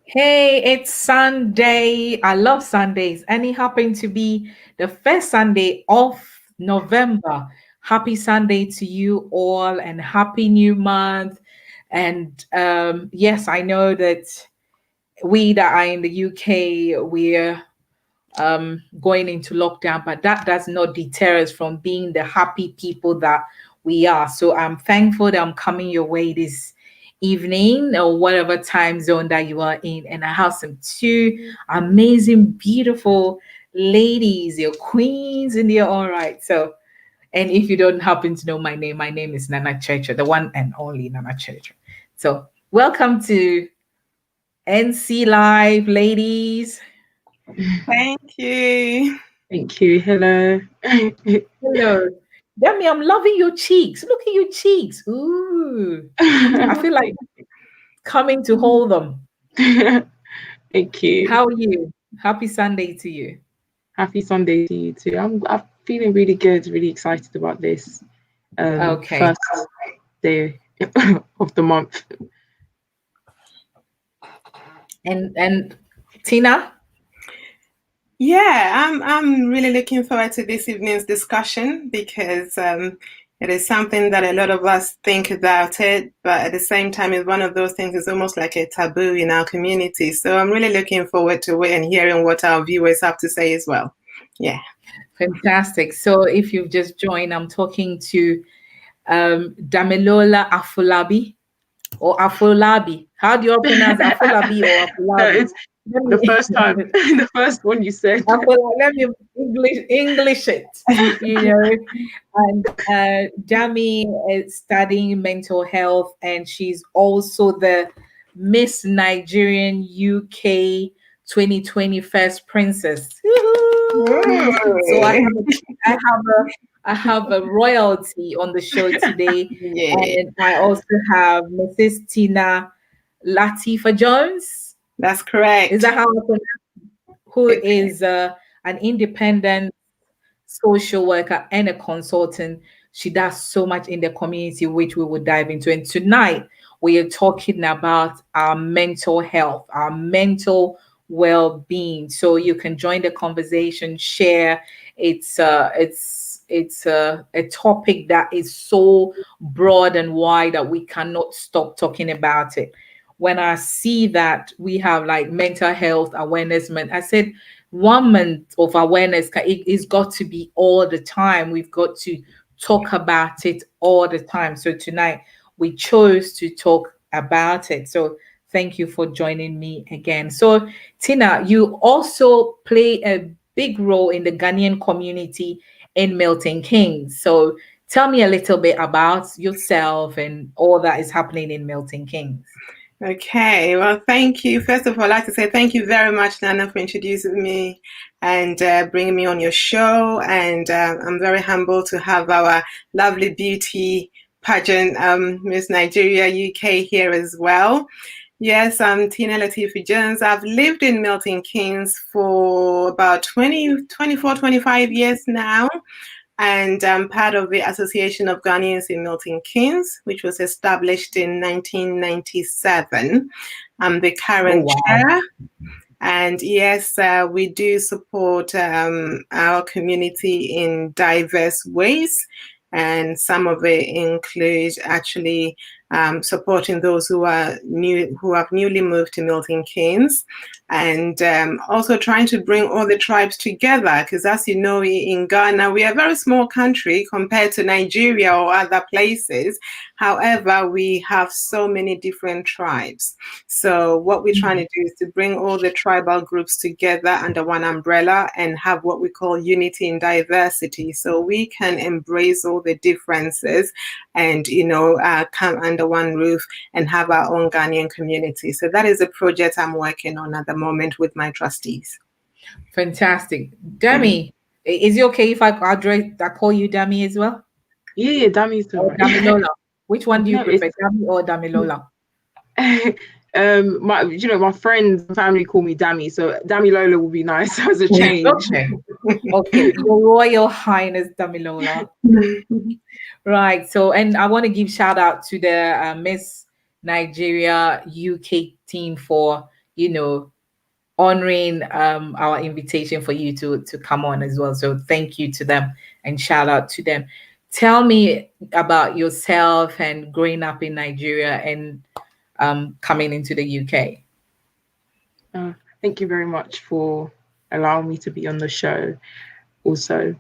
Hey, it's Sunday. I love Sundays, and it happened to be the first Sunday of November. Happy Sunday to you all, and happy new month. And yes, I know that we that are in the UK, we're going into lockdown, but that does not deter us from being the happy people that we are. So I'm thankful that I'm coming your way this evening or whatever time zone that you are in. And I have some two amazing, beautiful ladies, your queens in there. All right. So, and if you don't happen to know my name is Nana Churcher, the one and only Nana Churcher. So, welcome to NC Live, ladies. Thank you. Thank you. Hello. Hello. Demi, I'm loving your cheeks. Look at your cheeks. Ooh. I feel like coming to hold them. Thank you. How are you? Happy Sunday to you. Happy Sunday to you too. I'm feeling really good, really excited about this Okay. first day of the month. And Tina? Yeah, I'm really looking forward to this evening's discussion because it is something that a lot of us think about it, but at the same time, it's one of those things. It's almost like a taboo in our community. So I'm really looking forward to it and hearing what our viewers have to say as well. Yeah. Fantastic. So if you've just joined, I'm talking to Domilola Afolabi or Afolabi. How do you all pronounce Afolabi or No, Afolabi? it's the first time, the first one you said. I feel like let me English it, you know. And Dami is studying mental health, and she's also the Miss Nigerian UK 2020 First Princess. So I have a royalty on the show today, Yeah, and I also have Mrs. Tina Latifah Jones. that's correct. Is that how I pronounce? Who is an independent social worker and a consultant. She does so much in the community, which we will dive into. And tonight, we are talking about our mental health, our mental well-being. So you can join the conversation, share. It's a topic that is so broad and wide that we cannot stop talking about it. When I see that we have like mental health awareness month, I said 1 month of awareness, it's got to be all the time. We've got to talk about it all the time. So tonight we chose to talk about it. So thank you for joining me again. So Tina, you also play a big role in the Ghanaian community in Milton Keynes. So tell me a little bit about yourself and all that is happening in Milton Keynes. Okay, well, thank you. First of all, I'd like to say thank you very much, Nana, for introducing me and bringing me on your show. And I'm very humbled to have our lovely beauty pageant, Miss Nigeria UK here as well. Yes, I'm Tina Latifah Jones. I've lived in Milton Keynes for about 25 years now. And I'm part of the Association of Ghanaians in Milton Keynes, which was established in 1997. I'm the current chair. And yes, we do support our community in diverse ways. And some of it includes actually supporting those who have newly moved to Milton Keynes, and also trying to bring all the tribes together. Because as you know, in Ghana, we are a very small country compared to Nigeria or other places. However, we have so many different tribes. So what we're trying to do is to bring all the tribal groups together under one umbrella and have what we call unity in diversity. So we can embrace all the differences and, come under one roof and have our own Ghanaian community. So that is a project I'm working on at the moment with my trustees. Fantastic. Demi, is it okay if I call you Demi as well? Yeah, Dami's Or right. Damilola? Which one do you No, prefer, Dami or Damilola? my friends and family call me Dami, so Damilola will be nice as a change. Okay, Your Royal Highness Domilola. Right. So, and I want to give shout out to the Miss Nigeria UK team for, you know, honoring our invitation for you to come on as well. So thank you to them and shout out to them. Tell me about yourself and growing up in Nigeria and coming into the UK. Thank you very much for allowing me to be on the show. Also,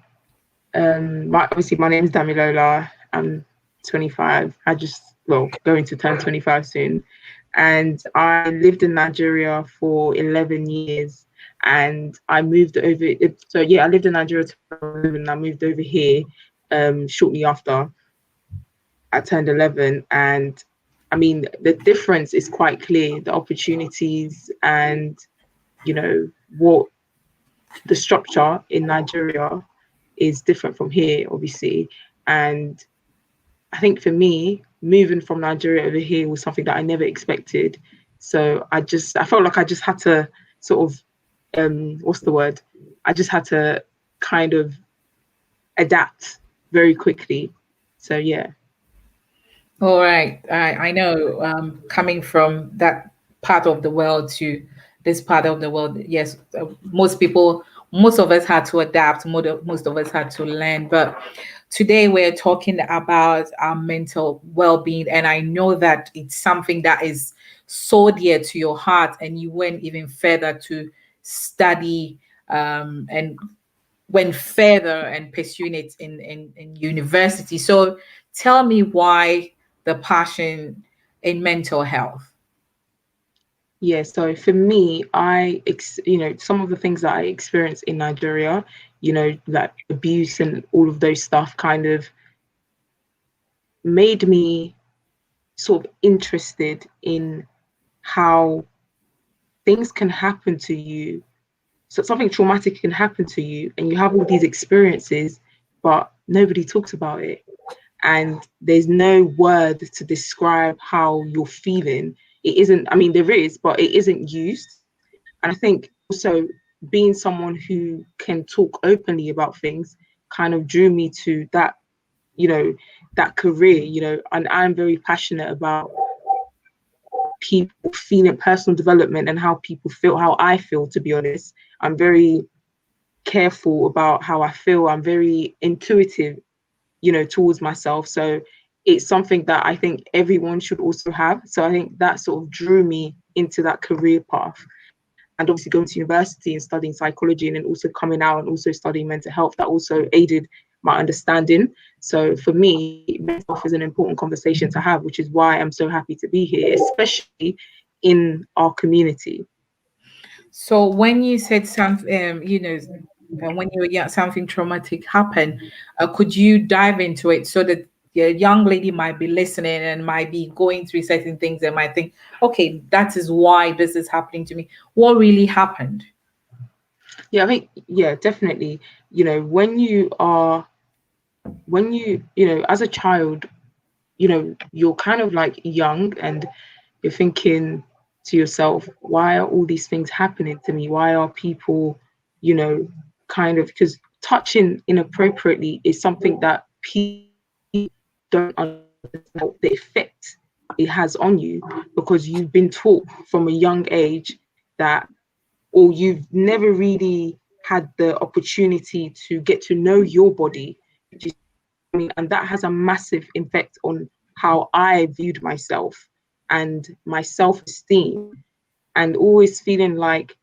obviously my name is Domilola. I'm 25. I just going to turn 25 soon, and I lived in Nigeria for 11 years. And I moved over. So yeah, I lived in Nigeria and I moved over here shortly after I turned 11. And I mean, the difference is quite clear. The opportunities and what the structure in Nigeria is different from here, obviously. And I think for me, moving from Nigeria over here was something that I never expected. So I felt like I just had to sort of, what's the word? I just had to kind of adapt very quickly. So yeah. All right. I know, coming from that part of the world to this part of the world, yes, most of us had to adapt, most of us had to learn. But today we're talking about our mental well being. And I know that it's something that is so dear to your heart, and you went even further to study and went further and pursuing it in university. So tell me why the passion in mental health. Yeah, so for me, some of the things that I experienced in Nigeria, like abuse and all of those stuff kind of made me sort of interested in how things can happen to you. So something traumatic can happen to you, and you have all these experiences, but nobody talks about it. And there's no word to describe how you're feeling. It isn't, I mean, there is, but it isn't used. And I think also being someone who can talk openly about things kind of drew me to that, that career, and I'm very passionate about people feeling personal development and how people feel, how I feel, to be honest. I'm very careful about how I feel. I'm very intuitive, towards myself. So it's something that I think everyone should also have. So I think that sort of drew me into that career path. And obviously going to university and studying psychology and then also coming out and also studying mental health, that also aided my understanding. So for me, mental health is an important conversation to have, which is why I'm so happy to be here, especially in our community. So when you said something, when you were young, something traumatic happened, could you dive into it so that the young lady might be listening and might be going through certain things and might think, okay, that is why this is happening to me. What really happened? Yeah, I think, yeah, definitely. As a child, you're kind of like young and you're thinking to yourself, why are all these things happening to me? Why are people, kind of, because touching inappropriately is something that people don't understand the effect it has on you, because you've been taught from a young age that, or you've never really had the opportunity to get to know your body, which is, I mean, and that has a massive effect on how I viewed myself and my self-esteem, and always feeling like,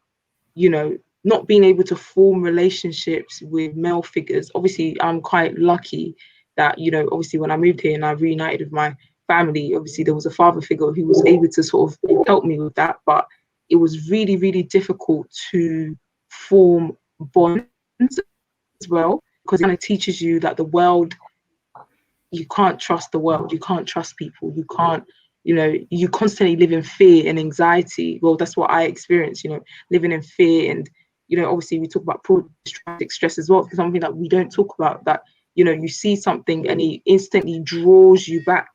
not being able to form relationships with male figures. Obviously, I'm quite lucky that, obviously when I moved here and I reunited with my family, obviously there was a father figure who was able to sort of help me with that. But it was really, really difficult to form bonds as well, because it kind of teaches you that the world, you can't trust the world, you can't trust people, you can't, you constantly live in fear and anxiety. Well, that's what I experienced, living in fear. And obviously we talk about post-traumatic stress as well, something that we don't talk about, that you see something and it instantly draws you back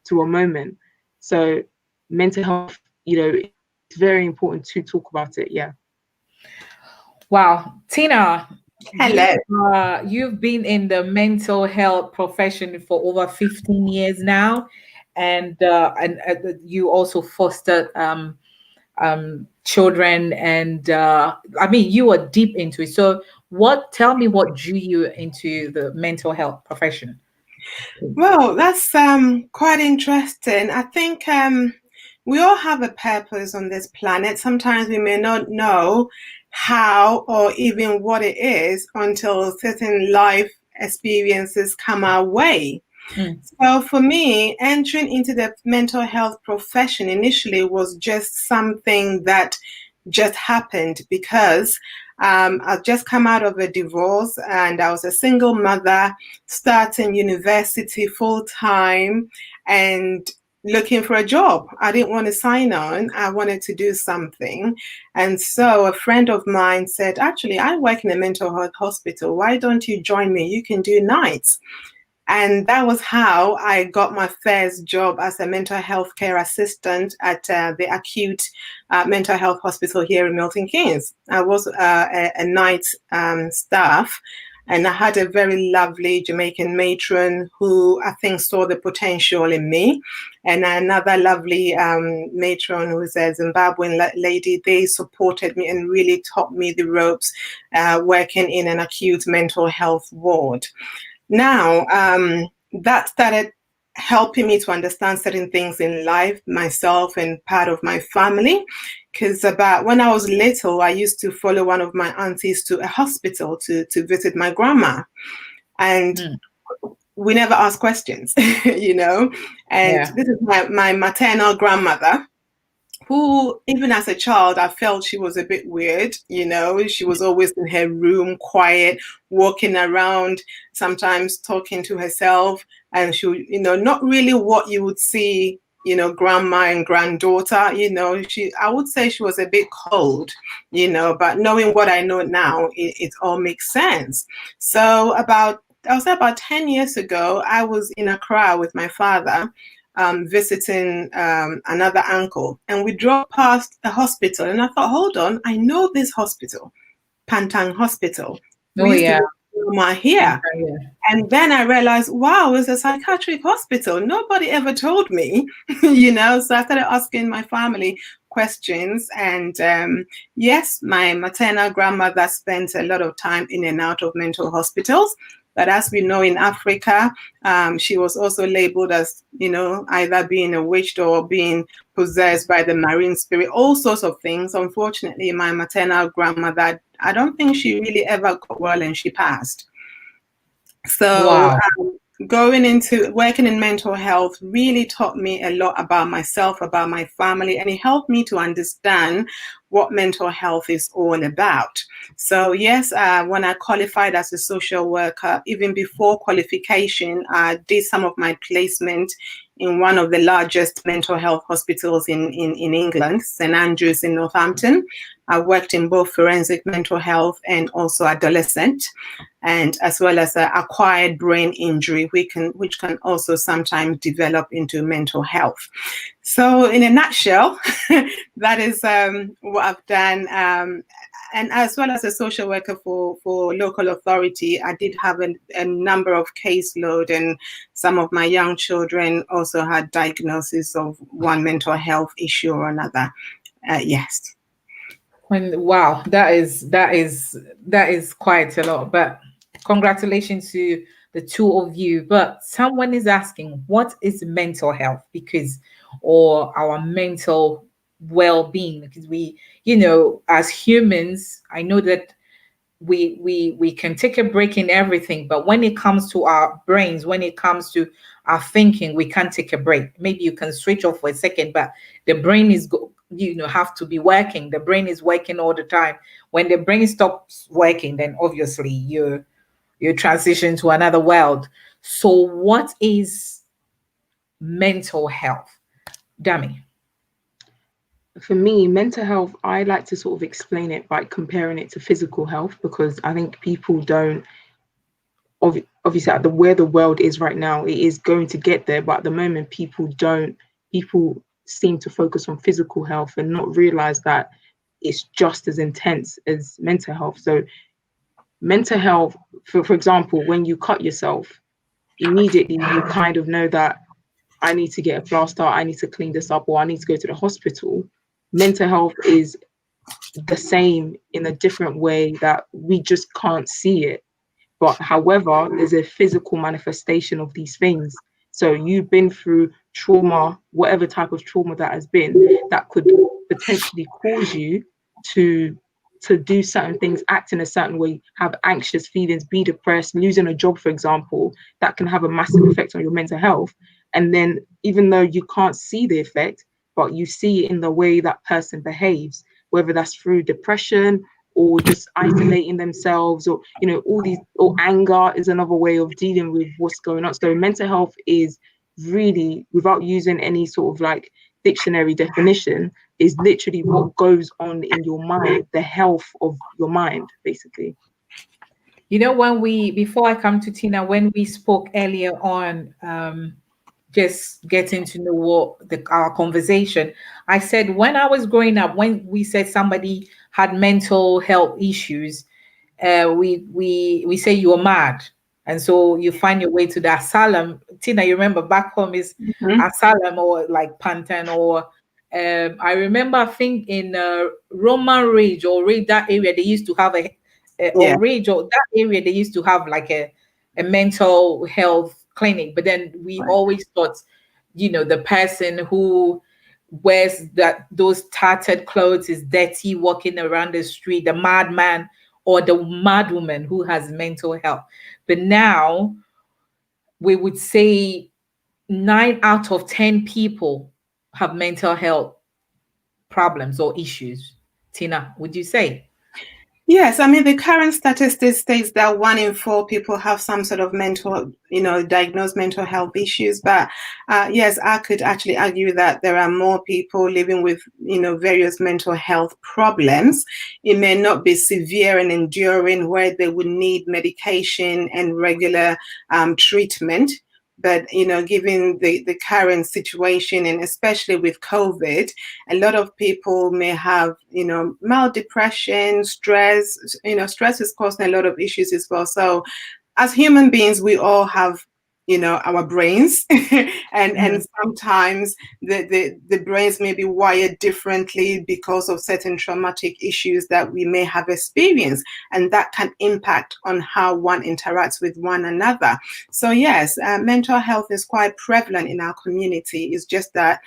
to a moment. So mental health, it's very important to talk about it. Yeah. Wow, Tina, Hello. you've been in the mental health profession for over 15 years now, and you also fostered children, and I mean, you are deep into it. So tell me what drew you into the mental health profession? Well, that's quite interesting. I think we all have a purpose on this planet. Sometimes we may not know how or even what it is until certain life experiences come our way. Mm, So for me, entering into the mental health profession initially was just something that just happened because I've just come out of a divorce and I was a single mother starting university full time and looking for a job. I didn't want to sign on. I wanted to do something. And so a friend of mine said, actually, I work in a mental health hospital. Why don't you join me? You can do nights. And that was how I got my first job as a mental health care assistant at the acute mental health hospital here in Milton Keynes. I was a night staff, and I had a very lovely Jamaican matron who I think saw the potential in me, and another lovely matron who's a Zimbabwean lady. They supported me and really taught me the ropes working in an acute mental health ward. Now, that started helping me to understand certain things in life, myself and part of my family. Because about when I was little, I used to follow one of my aunties to a hospital to visit my grandma. And we never asked questions, you know. And yeah. this is my maternal grandmother, who even as a child I felt she was a bit weird. You know, she was always in her room, quiet, walking around, sometimes talking to herself, and she, you know, not really what you would see, you know, grandma and granddaughter. You know, I would say she was a bit cold, you know, but knowing what I know now, it all makes sense. So I was about 10 years ago, I was in Accra with my father, visiting another uncle, and we drove past a hospital, and I thought, hold on, I know this hospital, Pantang Hospital. Oh We used to yeah. go here. Yeah. And then I realized, wow, it's a psychiatric hospital. Nobody ever told me, you know. So I started asking my family questions. And yes, my maternal grandmother spent a lot of time in and out of mental hospitals. But as we know, in Africa, she was also labeled as, you know, either being a witch or being possessed by the marine spirit, all sorts of things. Unfortunately, my maternal grandmother, I don't think she really ever got well, and she passed. So Wow. going into working in mental health really taught me a lot about myself, about my family, and it helped me to understand what mental health is all about. So yes, when I qualified as a social worker, even before qualification, I did some of my placement in one of the largest mental health hospitals in England, St. Andrews in Northampton. I worked in both forensic mental health and also adolescent, and as well as acquired brain injury, which can also sometimes develop into mental health. So in a nutshell, that is what I've done. And as well as a social worker for local authority, I did have a number of caseload, and some of my young children also had diagnosis of one mental health issue or another. Yes. Wow, that is quite a lot. But congratulations to the two of you. But someone is asking, what is mental health? Because or our mental well-being, because we, you know, as humans, I know that we can take a break in everything, but when it comes to our brains, when it comes to our thinking, we can't take a break. Maybe you can switch off for a second, but the brain is you know, have to be working. The brain is working all the time. When the brain stops working, then obviously you transition to another world. So what is mental health, Dami? For me, mental health, I like to sort of explain it by comparing it to physical health, because I think people don't, obviously at the where the world is right now, it is going to get there, but at the moment people seem to focus on physical health and not realize that it's just as intense as mental health. So mental health, for example, when you cut yourself, immediately you kind of know that I need to get a plaster, I need to clean this up, or I need to go to the hospital. Mental health is the same in a different way that we just can't see it. But however, there's a physical manifestation of these things. So you've been through trauma, whatever type of trauma that has been, that could potentially cause you to do certain things, act in a certain way, have anxious feelings, be depressed, losing a job, for example, that can have a massive effect on your mental health. And then even though you can't see the effect, but you see it in the way that person behaves, whether that's through depression or just isolating themselves, or all these, or anger is another way of dealing with what's going on. So mental health is really, without using any sort of like dictionary definition, is literally what goes on in your mind, the health of your mind, basically. When before I come to Tina, when we spoke earlier on, just getting to know what our conversation, I said when I was growing up, when we said somebody had mental health issues, we say you're mad, and so you find your way to the asylum. Tina, you remember back home is Mhm. asylum or like Pantan, or I remember I think in Roman Ridge or Ridge, that area they used to have Yeah, or Ridge or that area they used to have like a mental health clinic. But then we right. always thought, the person who wears those tattered clothes is dirty, walking around the street, the madman or the madwoman who has mental health. But now we would say 9 out of 10 people have mental health problems or issues. Tina, would you say? Yes, I mean, the current statistics states that 1 in 4 people have some sort of diagnosed mental health issues. But yes, I could actually argue that there are more people living with, various mental health problems. It may not be severe and enduring where they would need medication and regular treatment. But, given the current situation, and especially with COVID, a lot of people may have, mild depression, stress. Stress is causing a lot of issues as well. So as human beings, we all have, our brains and Mhm. sometimes the brains may be wired differently because of certain traumatic issues that we may have experienced, and that can impact on how one interacts with one another. So yes, mental health is quite prevalent in our community. It's just that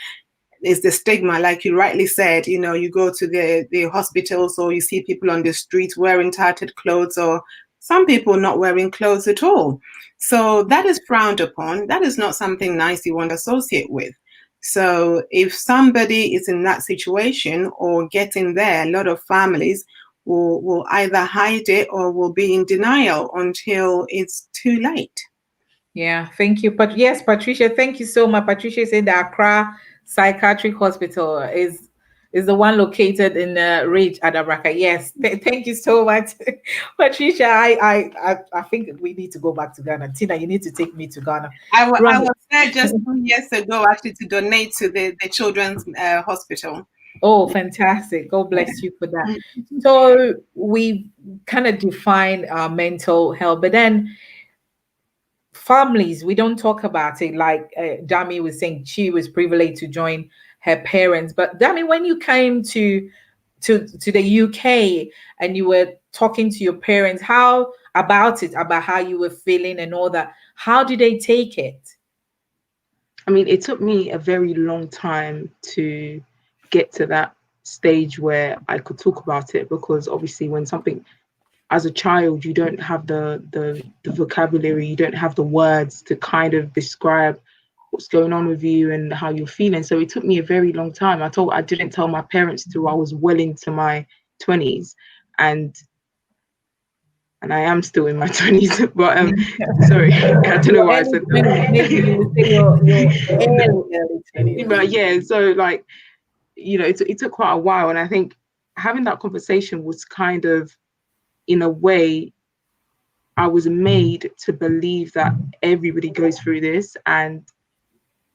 is the stigma, like you rightly said. You go to the hospitals, or you see people on the streets wearing tattered clothes, or some people not wearing clothes at all. So that is frowned upon. That is not something nice you want to associate with. So if somebody is in that situation or getting there, a lot of families will either hide it or will be in denial until it's too late. Yeah, thank you. But yes, Patricia, thank you so much. Patricia said the Accra Psychiatric Hospital is the one located in Ridge Adabraka. Yes, thank you so much, Patricia. I think we need to go back to Ghana. Tina, you need to take me to Ghana. I Right. was there just 2 years ago actually to donate to the children's hospital. Oh, fantastic. God bless you for that. So we kind of define mental health, but then families, we don't talk about it. Like Dami was saying, she was privileged to join her parents. But Dami, when you came to the UK and you were talking to your parents, how about it, about how you were feeling and all that, how did they take it? I mean, it took me a very long time to get to that stage where I could talk about it, because obviously when something, as a child, you don't have the vocabulary, you don't have the words to kind of describe what's going on with you and how you're feeling. So it took me a very long time. I didn't tell my parents till I was well into my 20s, and I am still in my 20s. But sorry, I don't know Your why I early said 20s, maybe you would say your early 20s. that. But yeah, so like, it took quite a while, and I think having that conversation was kind of, in a way, I was made to believe that everybody goes through this and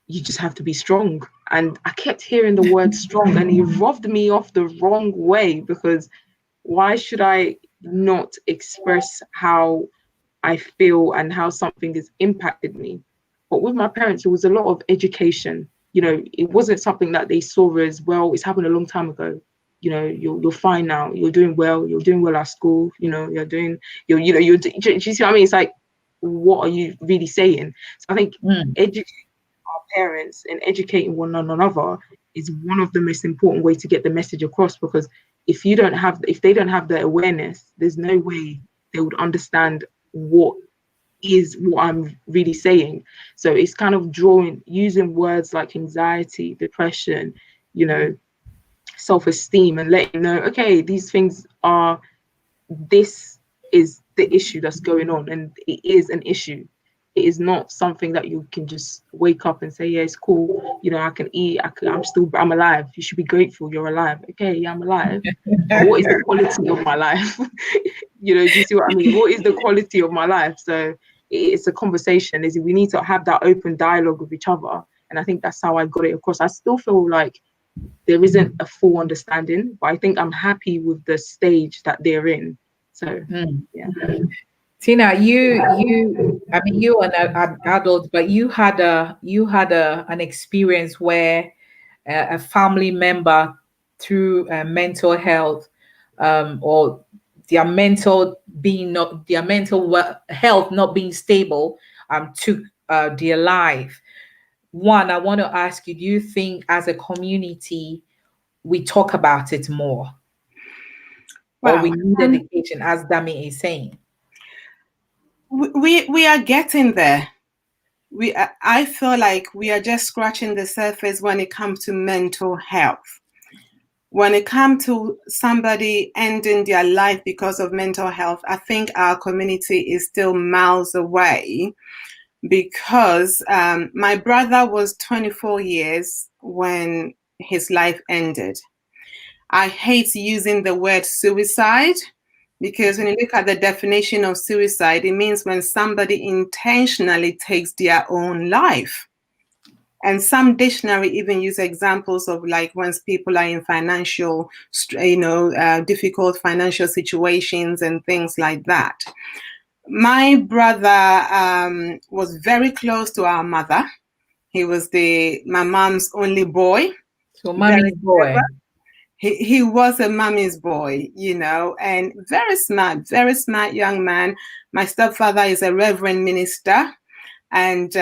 you just have to be strong. And I kept hearing the word strong, and it rubbed me off the wrong way, because why should I not express how I feel and how something has impacted me? But with my parents, it was a lot of education. You know, it wasn't something that they saw as, well, it's happened a long time ago. You know, you're fine now. You're doing well. You're doing well at school. You know, do you see what I mean? It's like, what are you really saying? So I think Mm. educating our parents and educating one another is one of the most important way to get the message across, because if they don't have the awareness, there's no way they would understand what I'm really saying. So it's kind of using words like anxiety, depression, you know, self-esteem, and letting know, okay, these things are, this is the issue that's going on, and it is an issue. It is not something that you can just wake up and say, yeah, it's cool, you know, I can eat, I'm alive, you should be grateful you're alive. Okay, yeah, I'm alive, but what is the quality of my life? You know, do you see what I mean? What is the quality of my life? So it's a conversation. Is we need to have that open dialogue with each other, and I think that's how I got it across. I still feel like there isn't a full understanding, but I think I'm happy with the stage that they're in. So Mm. yeah. Tina, I mean, you are an adult, but you had an experience where a family member, through mental health, or their mental health not being stable, took their life. One, I want to ask you: do you think, as a community, we talk about it more, or we Wow. need education, as Dami is saying? We are getting there. I feel like we are just scratching the surface when it comes to mental health. When it comes to somebody ending their life because of mental health, I think our community is still miles away, because my brother was 24 years when his life ended. I hate using the word suicide, because when you look at the definition of suicide, it means when somebody intentionally takes their own life. And some dictionary even use examples of, like, once people are in financial, difficult financial situations and things like that. My brother was very close to our mother. He was my mom's only boy. So, Very mommy's boy. he was a mommy's boy, and very smart young man. My stepfather is a reverend minister, and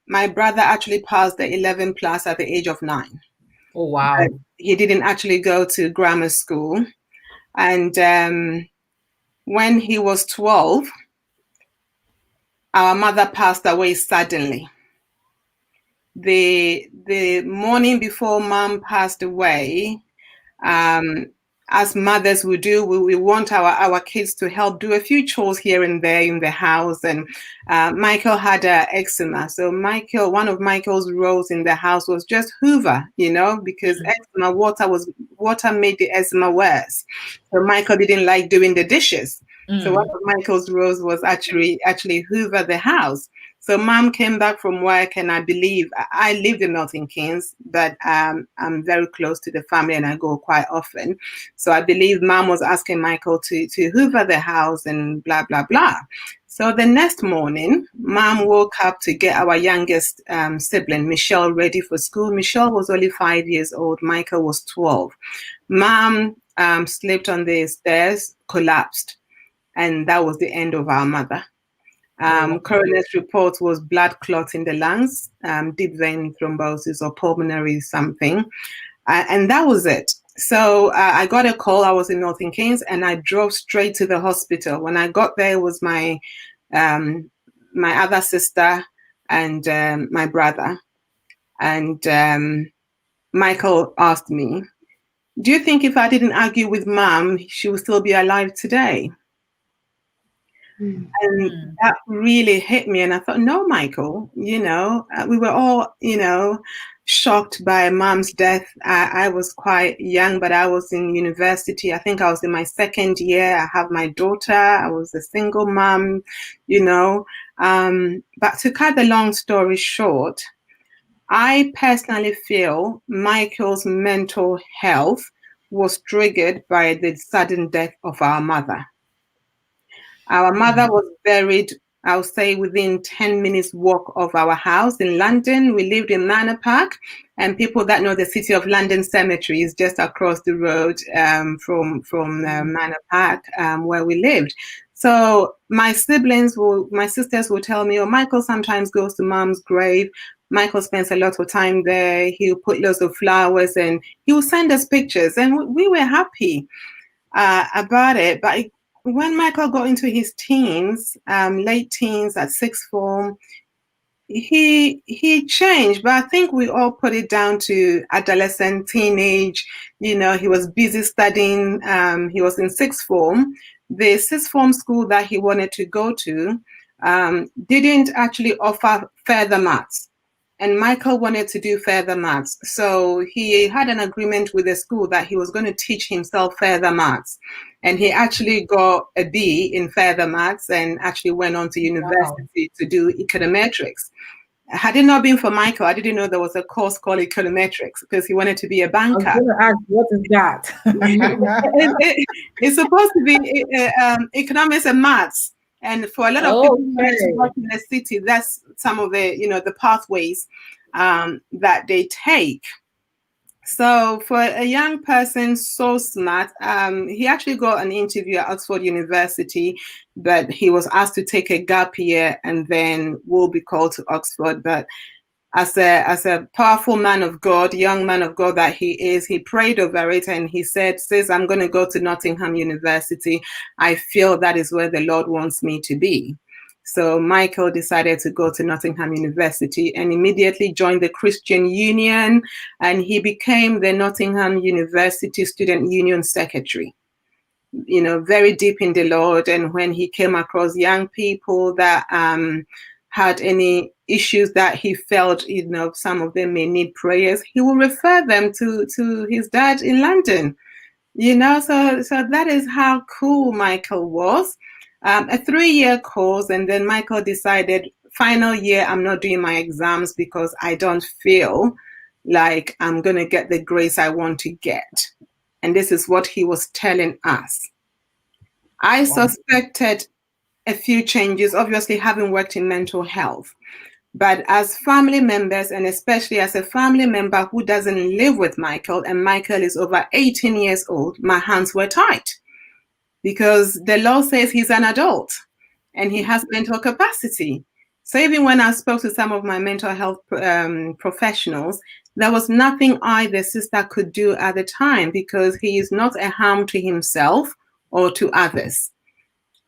my brother actually passed the 11 plus at the age of 9. Oh, wow. But he didn't actually go to grammar school. And when he was 12, our mother passed away suddenly. The morning before mom passed away, as mothers would do, we want our kids to help do a few chores here and there in the house. And Michael had eczema. So one of Michael's roles in the house was just hoover, because eczema, water made the eczema worse. So Michael didn't like doing the dishes. So one of Michael's roles was actually hoover the house. So mom came back from work, and I believe I lived in Milton Keynes, but I'm very close to the family and I go quite often. So I believe mom was asking Michael to hoover the house and blah, blah, blah. So the next morning, mom woke up to get our youngest sibling, Michelle, ready for school. Michelle was only 5 years old. Michael was 12. Mom slipped on the stairs, collapsed, and that was the end of our mother. Coroner's report was blood clot in the lungs, deep vein thrombosis or pulmonary something. And that was it. So I got a call. I was in Milton Keynes, and I drove straight to the hospital. When I got there, it was my other sister and my brother. And Michael asked me, "Do you think if I didn't argue with mom, she would still be alive today?" And that really hit me. And I thought, no, Michael, we were all, shocked by mom's death. I was quite young, but I was in university. I think I was in my second year. I have my daughter. I was a single mom, But to cut the long story short, I personally feel Michael's mental health was triggered by the sudden death of our mother. Our mother was buried I'll say within 10 minutes walk of our house in London. We lived in Manor Park, and people that know the City of London Cemetery is just across the road from Manor Park where we lived. So my sisters will tell me, oh, Michael sometimes goes to mom's grave. Michael spends a lot of time there. He'll put lots of flowers and he will send us pictures, and we were happy about it. But when Michael got into his teens, late teens at sixth form, he changed. But I think we all put it down to adolescent, teenage. You know, he was busy studying. He was in sixth form. The sixth form school that he wanted to go to didn't actually offer further maths. And Michael wanted to do further maths. So he had an agreement with the school that he was going to teach himself further maths. And he actually got a B in further maths and actually went on to university to do econometrics. Had it not been for Michael, I didn't know there was a course called econometrics because he wanted to be a banker. I was going to ask, what is that? It's supposed to be economics and maths. And for a lot of people who work in the city, that's some of the, the pathways that they take. So for a young person so smart, he actually got an interview at Oxford University, but he was asked to take a gap year and then will be called to Oxford. But as a powerful man of God, young man of God that he is, he prayed over it and he said, sis, I'm going to go to Nottingham University. I feel that is where the Lord wants me to be. So Michael decided to go to Nottingham University and immediately joined the Christian Union, and he became the Nottingham University Student Union Secretary. Very deep in the Lord. And when he came across young people that had any issues that he felt, some of them may need prayers, he will refer them to his dad in London. So that is how cool Michael was. A 3-year course, and then Michael decided, final year, I'm not doing my exams because I don't feel like I'm going to get the grace I want to get. And this is what he was telling us. I suspected a few changes, obviously having worked in mental health. But as family members, and especially as a family member who doesn't live with Michael, and Michael is over 18 years old, my hands were tied. Because the law says he's an adult and he has mental capacity. So even when I spoke to some of my mental health professionals, there was nothing I, the sister, could do at the time because he is not a harm to himself or to others.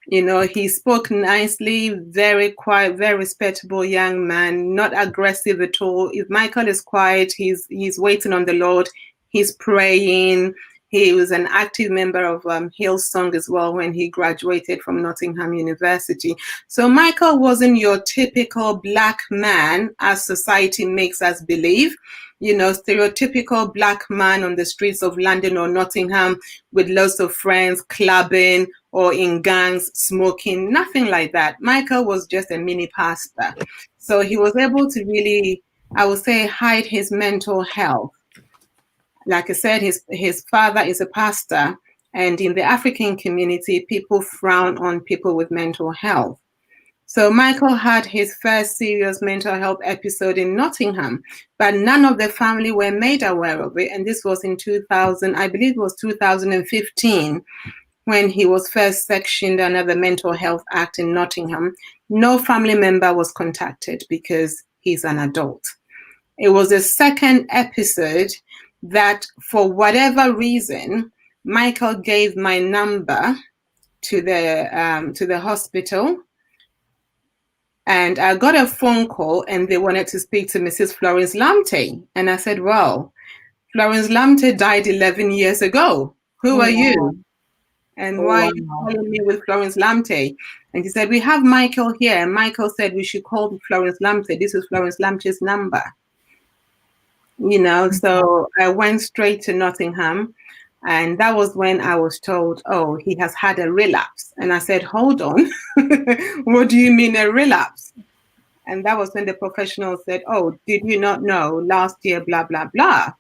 He spoke nicely, very quiet, very respectable young man, not aggressive at all. If Michael is quiet, he's waiting on the Lord, he's praying. He was an active member of Hillsong as well when he graduated from Nottingham University. So Michael wasn't your typical Black man as society makes us believe. Stereotypical Black man on the streets of London or Nottingham with lots of friends, clubbing or in gangs, smoking, nothing like that. Michael was just a mini pastor. So he was able to really, I would say, hide his mental health. Like I said, his father is a pastor, and in the African community, people frown on people with mental health. So Michael had his first serious mental health episode in Nottingham, but none of the family were made aware of it. And this was in 2000, I believe it was 2015, when he was first sectioned under the Mental Health Act in Nottingham. No family member was contacted because he's an adult. It was the second episode that, for whatever reason, Michael gave my number to the hospital, and I got a phone call, and they wanted to speak to Mrs. Florence Lamptey, and I said, "Well, Florence Lamptey died 11 years ago. Who are you? And why are you calling me with Florence Lamptey?" And he said, "We have Michael here." And Michael said, "We should call Florence Lamptey. This is Florence Lamptey's number." So I went straight to Nottingham, and that was when I was told, "Oh, he has had a relapse." And I said, "Hold on, what do you mean a relapse?" And that was when the professional said, "Oh, did you not know last year, blah, blah, blah."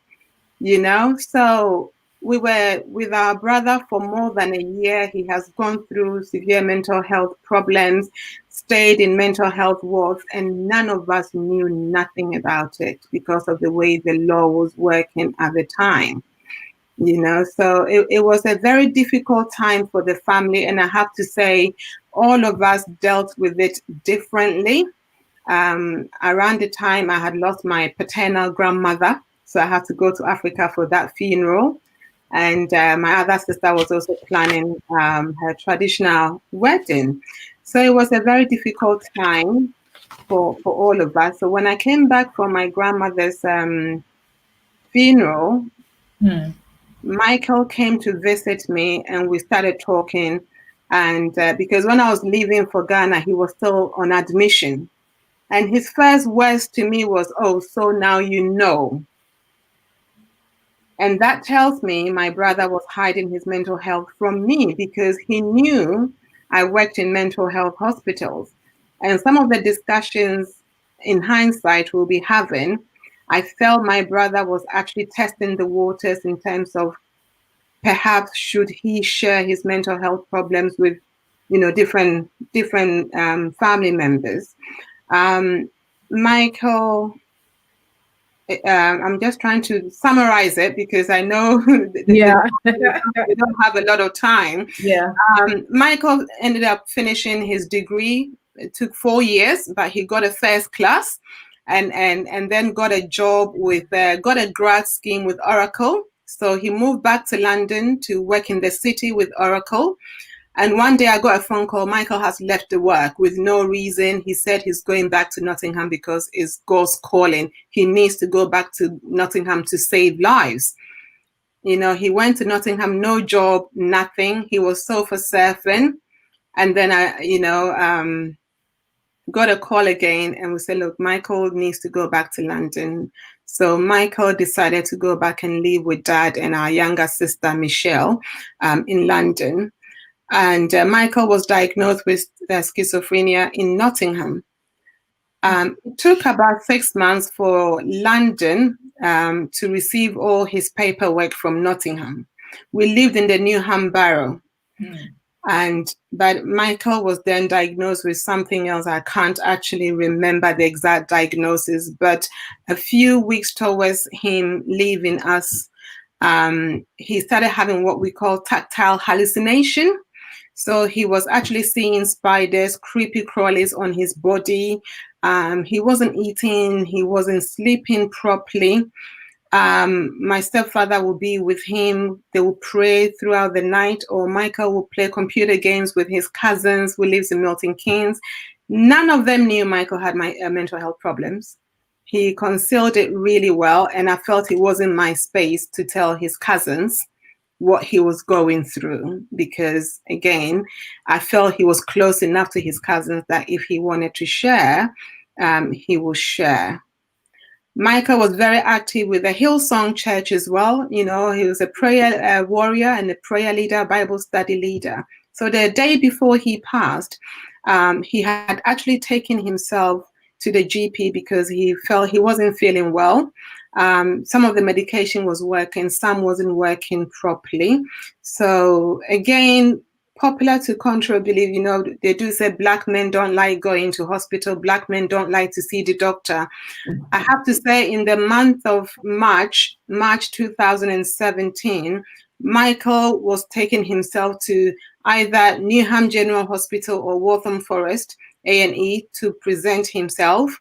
So we were with our brother for more than a year. He has gone through severe mental health problems, stayed in mental health wards, and none of us knew nothing about it because of the way the law was working at the time. So it was a very difficult time for the family, and I have to say all of us dealt with it differently. Around the time I had lost my paternal grandmother, so I had to go to Africa for that funeral. And my other sister was also planning her traditional wedding. So it was a very difficult time for all of us. So when I came back from my grandmother's funeral, Michael came to visit me and we started talking. And because when I was leaving for Ghana, he was still on admission. And his first words to me was, "Oh, so now you know." And that tells me my brother was hiding his mental health from me because he knew I worked in mental health hospitals. And some of the discussions in hindsight we'll be having, I felt my brother was actually testing the waters in terms of perhaps should he share his mental health problems with, different family members. Michael, I'm just trying to summarize it because I know we don't have a lot of time. Yeah. Michael ended up finishing his degree. It took 4 years, but he got a first class, and then got a job with got a grad scheme with Oracle. So he moved back to London to work in the city with Oracle. And one day I got a phone call. Michael has left the work with no reason. He said he's going back to Nottingham because it's God's calling. He needs to go back to Nottingham to save lives. He went to Nottingham, no job, nothing. He was sofa surfing. And then I got a call again and we said, look, Michael needs to go back to London. So Michael decided to go back and live with Dad and our younger sister, Michelle, in London. And Michael was diagnosed with schizophrenia in Nottingham. It took about 6 months for London to receive all his paperwork from Nottingham. We lived in the Newham Borough. But Michael was then diagnosed with something else. I can't actually remember the exact diagnosis, but a few weeks towards him leaving us, he started having what we call tactile hallucination. So he was actually seeing spiders, creepy crawlies on his body. He wasn't eating, he wasn't sleeping properly. My stepfather will be with him. They will pray throughout the night, or Michael will play computer games with his cousins who lives in Milton Keynes. None of them knew Michael had mental health problems. He concealed it really well, and I felt it wasn't my space to tell his cousins what he was going through because, again, I felt he was close enough to his cousins that if he wanted to share, he will share. Michael was very active with the Hillsong Church as well. He was a prayer warrior and a prayer leader, Bible study leader. So the day before he passed, he had actually taken himself to the GP because he felt he wasn't feeling well. Some of the medication was working, some wasn't working properly. So again, popular to contrary belief, they do say Black men don't like going to hospital, Black men don't like to see the doctor. I have to say in the month of March 2017, Michael was taking himself to either Newham General Hospital or Waltham Forest A&E to present himself,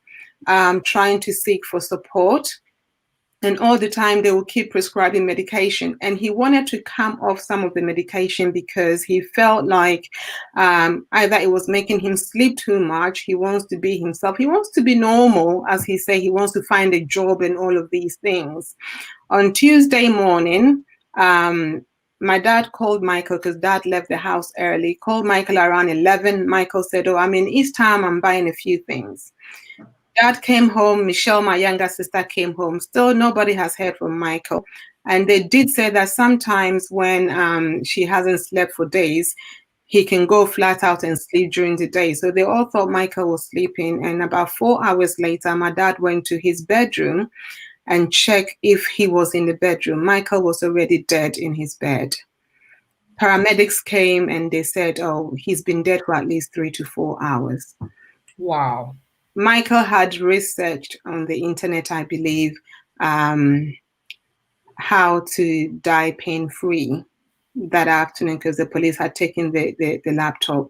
trying to seek for support. And all the time they will keep prescribing medication. And he wanted to come off some of the medication because he felt like either it was making him sleep too much. He wants to be himself. He wants to be normal, as he said. He wants to find a job and all of these things. On Tuesday morning, my dad called Michael because Dad left the house early, called Michael around 11. Michael said, oh, I'm in East Town. I'm buying a few things. Dad came home. Michelle, my younger sister, came home. Still, nobody has heard from Michael. And they did say that sometimes when she hasn't slept for days, he can go flat out and sleep during the day. So they all thought Michael was sleeping. And about 4 hours later, my dad went to his bedroom and check if he was in the bedroom. Michael was already dead in his bed. Paramedics came and they said, oh, he's been dead for at least 3 to 4 hours. Wow. Michael had researched on the internet, I believe, how to die pain-free that afternoon because the police had taken the laptop.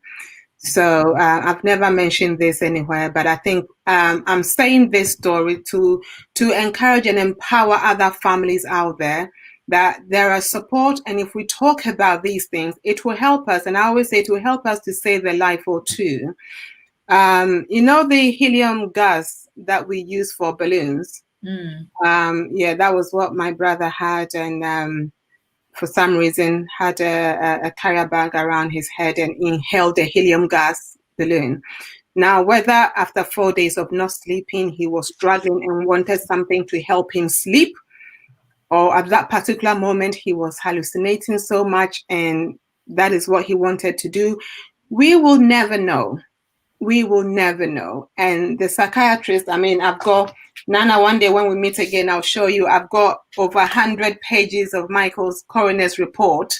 So I've never mentioned this anywhere, but I think I'm saying this story to encourage and empower other families out there that there are support. And if we talk about these things, it will help us. And I always say it will help us to save a life or two. The helium gas that we use for balloons. Yeah, that was what my brother had. And for some reason had a carrier bag around his head and inhaled a helium gas balloon. Now, whether after 4 days of not sleeping, he was struggling and wanted something to help him sleep, or at that particular moment, he was hallucinating so much and that is what he wanted to do, we will never know. We will never know. And the psychiatrist, I've got, Nana, one day when we meet again, I'll show you, I've got over 100 pages of Michael's coroner's report,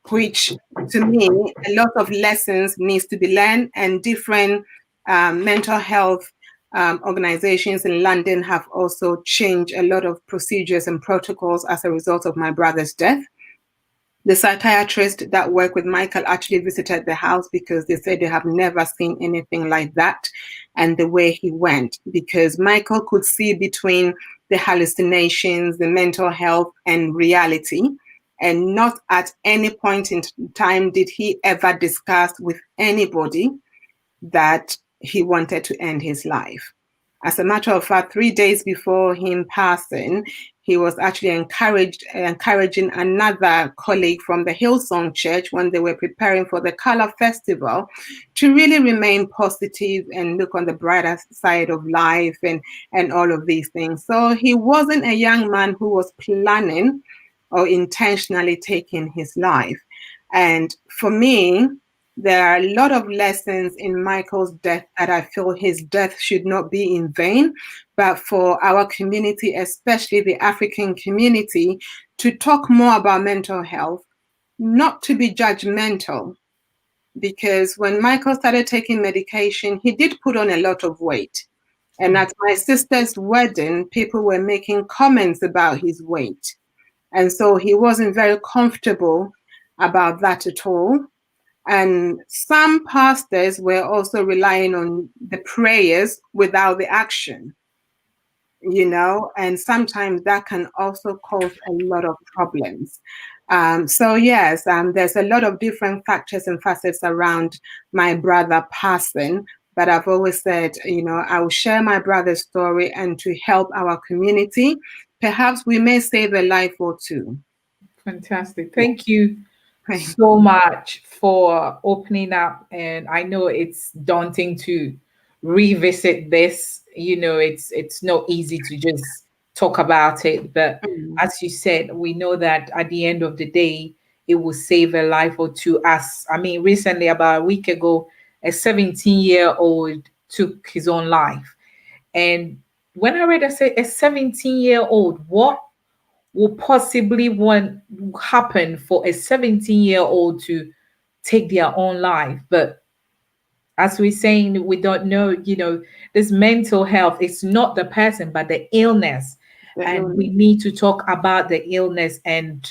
which to me, a lot of lessons needs to be learned, and different mental health organizations in London have also changed a lot of procedures and protocols as a result of my brother's death. The psychiatrist that worked with Michael actually visited the house because they said they have never seen anything like that and the way he went, because Michael could see between the hallucinations, the mental health, and reality. And not at any point in time did he ever discuss with anybody that he wanted to end his life. As a matter of fact, 3 days before him passing, he was actually encouraging another colleague from the Hillsong Church when they were preparing for the Color Festival to really remain positive and look on the brighter side of life and all of these things. So he wasn't a young man who was planning or intentionally taking his life. And for me, there are a lot of lessons in Michael's death that I feel his death should not be in vain, but for our community, especially the African community, to talk more about mental health, not to be judgmental. Because when Michael started taking medication, he did put on a lot of weight. And at my sister's wedding, people were making comments about his weight. And so he wasn't very comfortable about that at all. And some pastors were also relying on the prayers without the action, and sometimes that can also cause a lot of problems. So yes, there's a lot of different factors and facets around my brother passing, but I've always said, I will share my brother's story and to help our community. Perhaps we may save a life or two. Fantastic. Thank you so much for opening up. And I know it's daunting to revisit this. It's not easy to just talk about it. But as you said, we know that at the end of the day, it will save a life or two. Recently, about a week ago, a 17-year-old took his own life. And when I read, I said, a 17-year-old, what will possibly want happen for a 17-year-old to take their own life? But as we're saying, we don't know, this mental health, it's not the person, but the illness. And we need to talk about the illness. And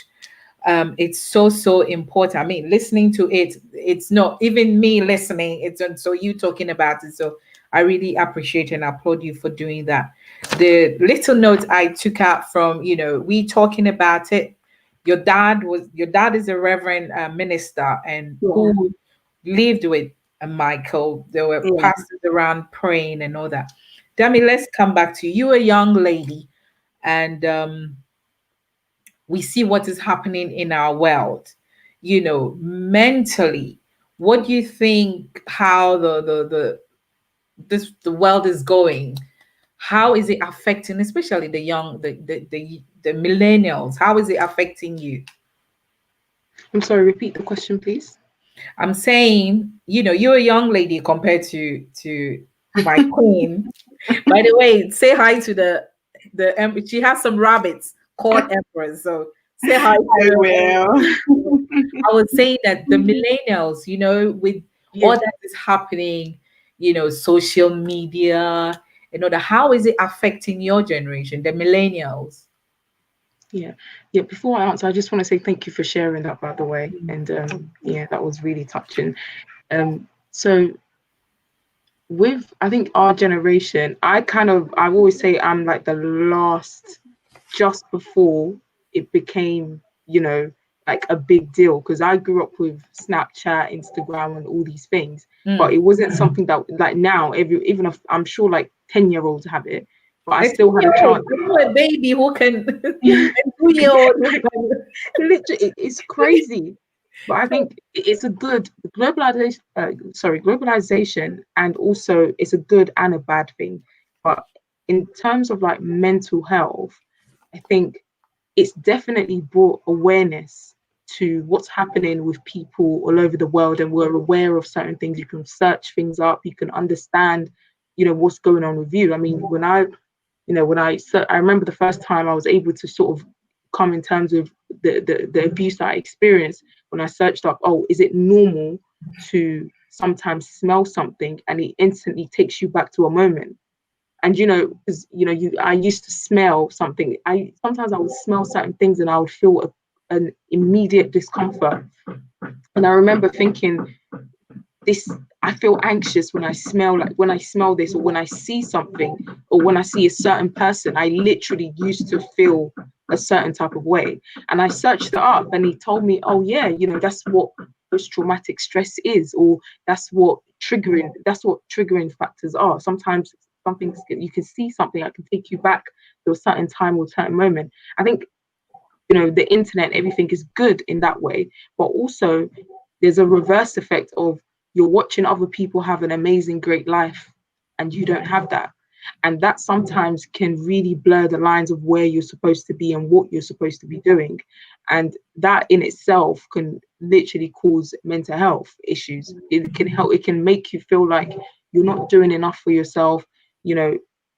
it's so important. Listening to it, it's not even me listening, it's so you talking about it. So I really appreciate and applaud you for doing that. The little note I took out from, we talking about it, your dad is a reverend minister, and who lived with Michael. There were pastors around praying and all that. Dami, let's come back to you. You're a young lady, and we see what is happening in our world, mentally. What do you think, how the world is going? How is it affecting, especially the young, the millennials? How is it affecting you? I'm sorry, repeat the question, please. I'm saying, you're a young lady compared to my queen. By the way, say hi to the she has some rabbits called emperors. So say hi I to will. her. I was saying that the millennials, with all Yeah, that is happening, social media, how is it affecting your generation, the millennials? yeah, yeah. Before I answer, I just want to say thank you for sharing that, by the way. And yeah, that was really touching. So with, I think, our generation, I always say I'm like the last, just before it became, like a big deal, because I grew up with Snapchat, Instagram, and all these things, but Mm. it wasn't something that, like, now even if I'm sure like 10-year-olds have it, but I A still had a 2 year old, chance. I know a baby who can, a 2 year old who can. Literally, it's crazy. But I think it's a good globalization. Globalization, and also it's a good and a bad thing. But in terms of like mental health, I think it's definitely brought awareness to what's happening with people all over the world, and we're aware of certain things. You can search things up, you can understand, what's going on with you. I mean, I remember the first time I was able to sort of come in terms of the abuse that I experienced, when I searched up, oh, is it normal to sometimes smell something and it instantly takes you back to a moment? And because I used to smell something. I would smell certain things and I would feel an immediate discomfort. And I remember thinking, this I feel anxious when I smell this, or when I see something, or when I see a certain person. I literally used to feel a certain type of way. And I searched it up, and he told me, oh yeah, that's what post-traumatic stress is, or that's what triggering factors are. Sometimes something, you can see something that can take you back to a certain time or certain moment. I think the internet, everything is good in that way, but also there's a reverse effect of, you're watching other people have an amazing great life and you don't have that, and that sometimes can really blur the lines of where you're supposed to be and what you're supposed to be doing, and that in itself can literally cause mental health issues. It can make you feel like you're not doing enough for yourself. you know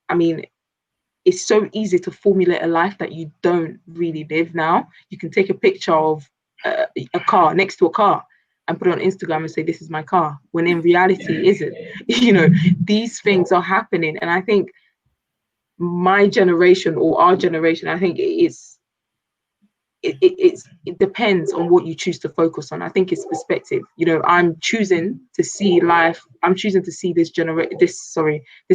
I mean, it's so easy to formulate a life that you don't really live now. You can take a picture of a car, next to a car, and put it on Instagram and say, this is my car, when in reality it isn't. These things are happening. And I think my generation, or our generation, I think it depends on what you choose to focus on. I think it's perspective. I'm choosing to see life. I'm choosing to see this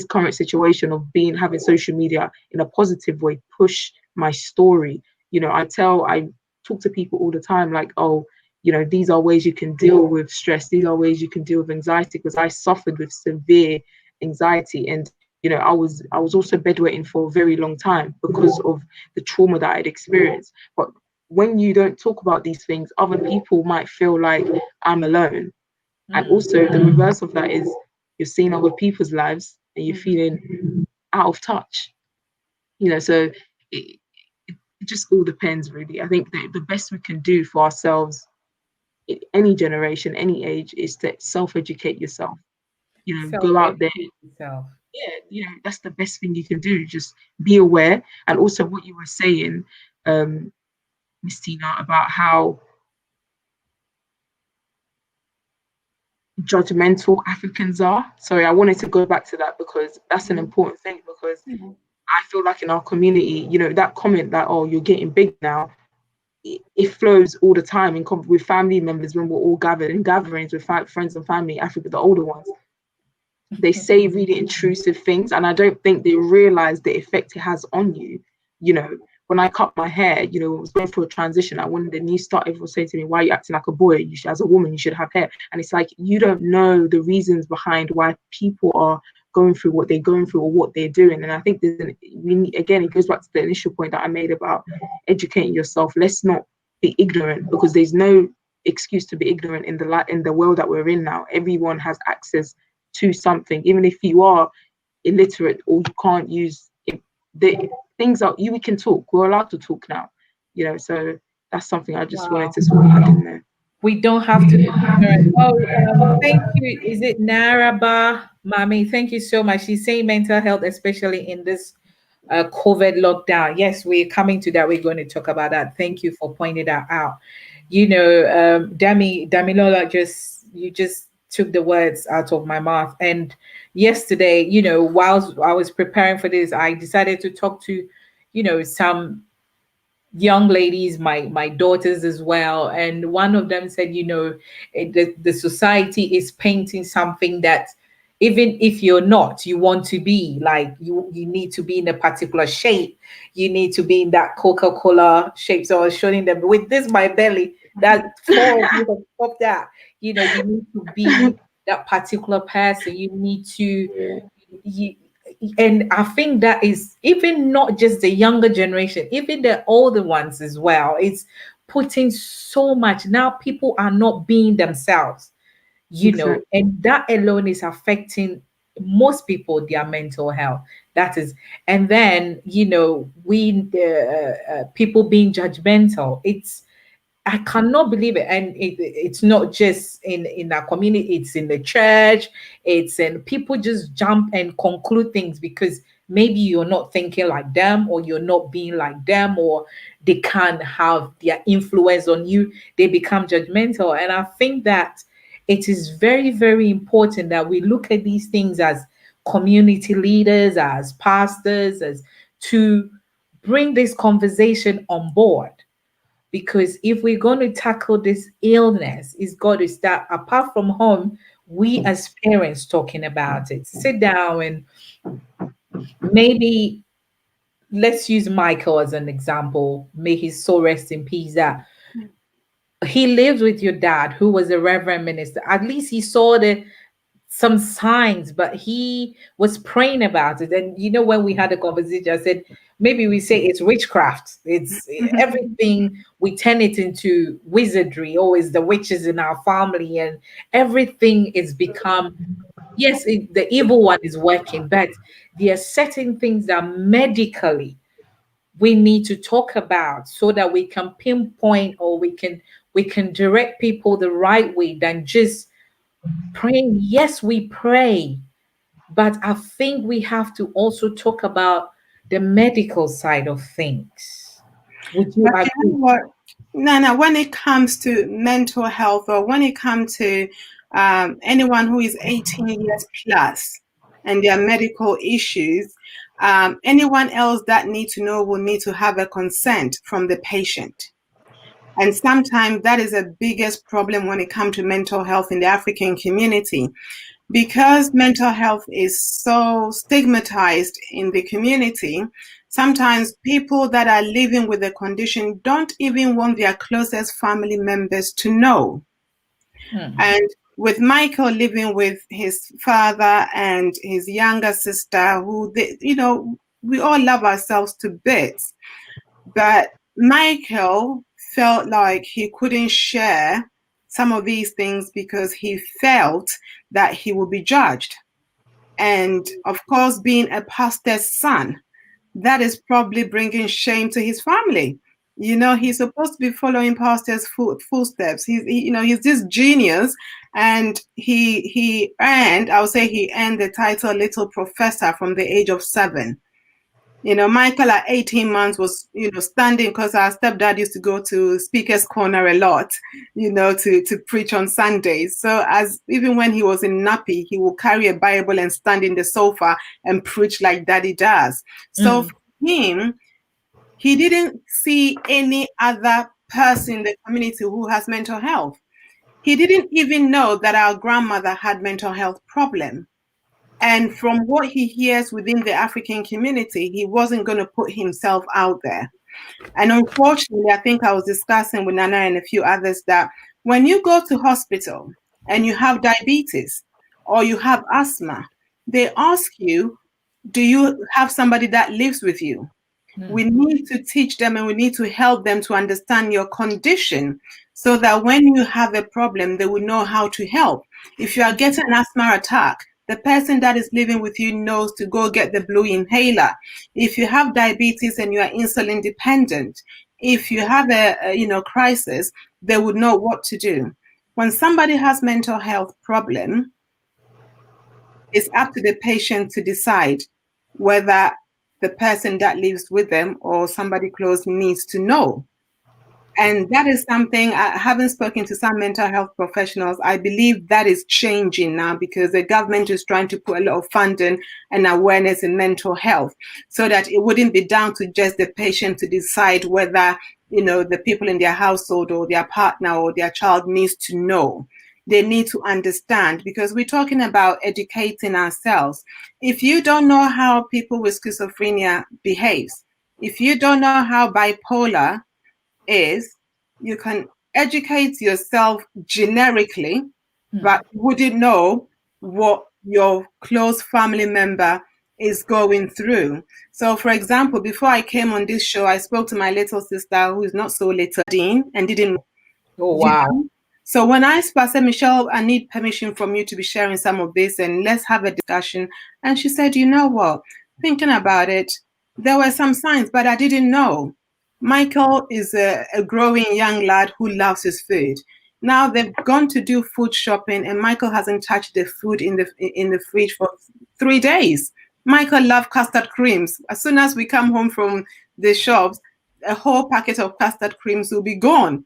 current situation of having social media in a positive way push my story. I talk to people all the time, like, oh, these are ways you can deal with stress. These are ways you can deal with anxiety, because I suffered with severe anxiety, and I was also bedwetting for a very long time because of the trauma that I'd experienced. But when you don't talk about these things, other people might feel like I'm alone. And Mm. also the reverse of that is, you're seeing other people's lives and you're feeling out of touch. So it just all depends, really. I think the best we can do for ourselves, any generation, any age, is to self-educate yourself. Go out there. Self-educate yourself. Yeah, that's the best thing you can do. Just be aware. And also what you were saying, Miss Tina, about how judgmental Africans are. Sorry, I wanted to go back to that, because that's an important thing. Because I feel like in our community, that comment that, oh, you're getting big now, it flows all the time with family members, when we're all gathered in gatherings with friends and family, Africa, the older ones. They say really intrusive things, and I don't think they realize the effect it has on you. You know, when I cut my hair, I was going through a transition. When the new start, everyone was saying to me, "Why are you acting like a boy? As a woman, you should have hair." And it's like, you don't know the reasons behind why people are going through what they're going through, or what they're doing. And I think again, it goes back to the initial point that I made about educating yourself. Let's not be ignorant, because there's no excuse to be ignorant in the world that we're in now. Everyone has access to something, even if you are illiterate or you can't use it. The things are, we can talk, we're allowed to talk now, so that's something I just wanted Wow. to sort of add in there. We don't have to be ignorant. Oh, thank you. Is it Naraba Mami? Thank you so much. She's saying mental health, especially in this COVID lockdown. Yes, we're coming to that. We're going to talk about that. Thank you for pointing that out. You know, Damilola, just you just took the words out of my mouth. And yesterday, you know, while I was preparing for this, I decided to talk to, you know, some young ladies, my daughters as well, and one of them said, you know, the society is painting something that even if you're not, you want to be like, you need to be in a particular shape, you need to be in that Coca-Cola shape. So I was showing them with this my belly that four of you have popped that, you know, you need to be that particular person, you need to Yeah, you, and I think that is even not just the younger generation, even the older ones as well. It's putting so much now. People are not being themselves, you know, exactly. and that alone is affecting most people their mental health. That is, and then you know, people being judgmental. I cannot believe it. And it's not just in our community, it's in the church, it's in people just jump and conclude things because maybe you're not thinking like them or you're not being like them or they can't have their influence on you. They become judgmental. And I think that it is very, very important that we look at these things as community leaders, as pastors, as to bring this conversation on board, because if we're going to tackle this illness, it's got to start apart from home. We as parents talking about it, sit down and maybe let's use Michael as an example. May his soul rest in peace. That he lived with your dad, who was a reverend minister. At least he saw some signs, but he was praying about it. And you know, when we had a conversation, I said, maybe we say it's witchcraft. It's everything, we turn it into wizardry, or is the witches in our family, and everything is become, yes, the evil one is working, but there are certain things that medically we need to talk about so that we can pinpoint, or we can direct people the right way than just praying. Yes, we pray, but I think we have to also talk about the medical side of things. Would you But you agree? know what, Nana, when it comes to mental health, or when it comes to anyone who is 18 years plus and their medical issues, anyone else that need to know will need to have a consent from the patient. And sometimes that is the biggest problem when it comes to mental health in the African community, because mental health is so stigmatized in the community. Sometimes people that are living with the condition don't even want their closest family members to know. Hmm. And with Michael living with his father and his younger sister, who they, you know, we all love ourselves to bits, but Michael felt like he couldn't share some of these things because he felt that he would be judged. And of course, being a pastor's son, that is probably bringing shame to his family. You know, he's supposed to be following pastor's footsteps. You know, he's this genius, and he earned, I would say, he earned the title Little Professor from the age of 7. You know, Michael at 18 months was, you know, standing, because our stepdad used to go to Speaker's Corner a lot, you know, to preach on Sundays. So as even when he was in nappy, he would carry a Bible and stand in the sofa and preach like daddy does. So Mm. for him, he didn't see any other person in the community who has mental health. He didn't even know that our grandmother had mental health problem. And from what he hears within the African community, he wasn't going to put himself out there. And unfortunately, I think I was discussing with Nana and a few others that when you go to hospital and you have diabetes or you have asthma, they ask you, do you have somebody that lives with you? We Mm. need to teach them and we need to help them to understand your condition so that when you have a problem, they will know how to help. If you are getting an asthma attack, the person that is living with you knows to go get the blue inhaler. If you have diabetes and you are insulin dependent, if you have a crisis, they would know what to do. When somebody has mental health problem, it's up to the patient to decide whether the person that lives with them or somebody close needs to know. And that is something, having spoken to some mental health professionals, I believe that is changing now because the government is trying to put a lot of funding and awareness in mental health so that it wouldn't be down to just the patient to decide whether, the people in their household or their partner or their child needs to know. They need to understand because we're talking about educating ourselves. If you don't know how people with schizophrenia behaves, if you don't know how bipolar is, you can educate yourself generically, but you wouldn't know what your close family member is going through. So, for example, before I came on this show, I spoke to my little sister who is not so little, Dean, and didn't. Oh, You wow. know? So when I said, Michelle, I need permission from you to be sharing some of this and let's have a discussion. And she said, you know what? Thinking about it, there were some signs, but I didn't know. Michael is a growing young lad who loves his food. Now they've gone to do food shopping, and Michael hasn't touched the food in the fridge for 3 days. Michael loves custard creams. As soon as we come home from the shops, a whole packet of custard creams will be gone.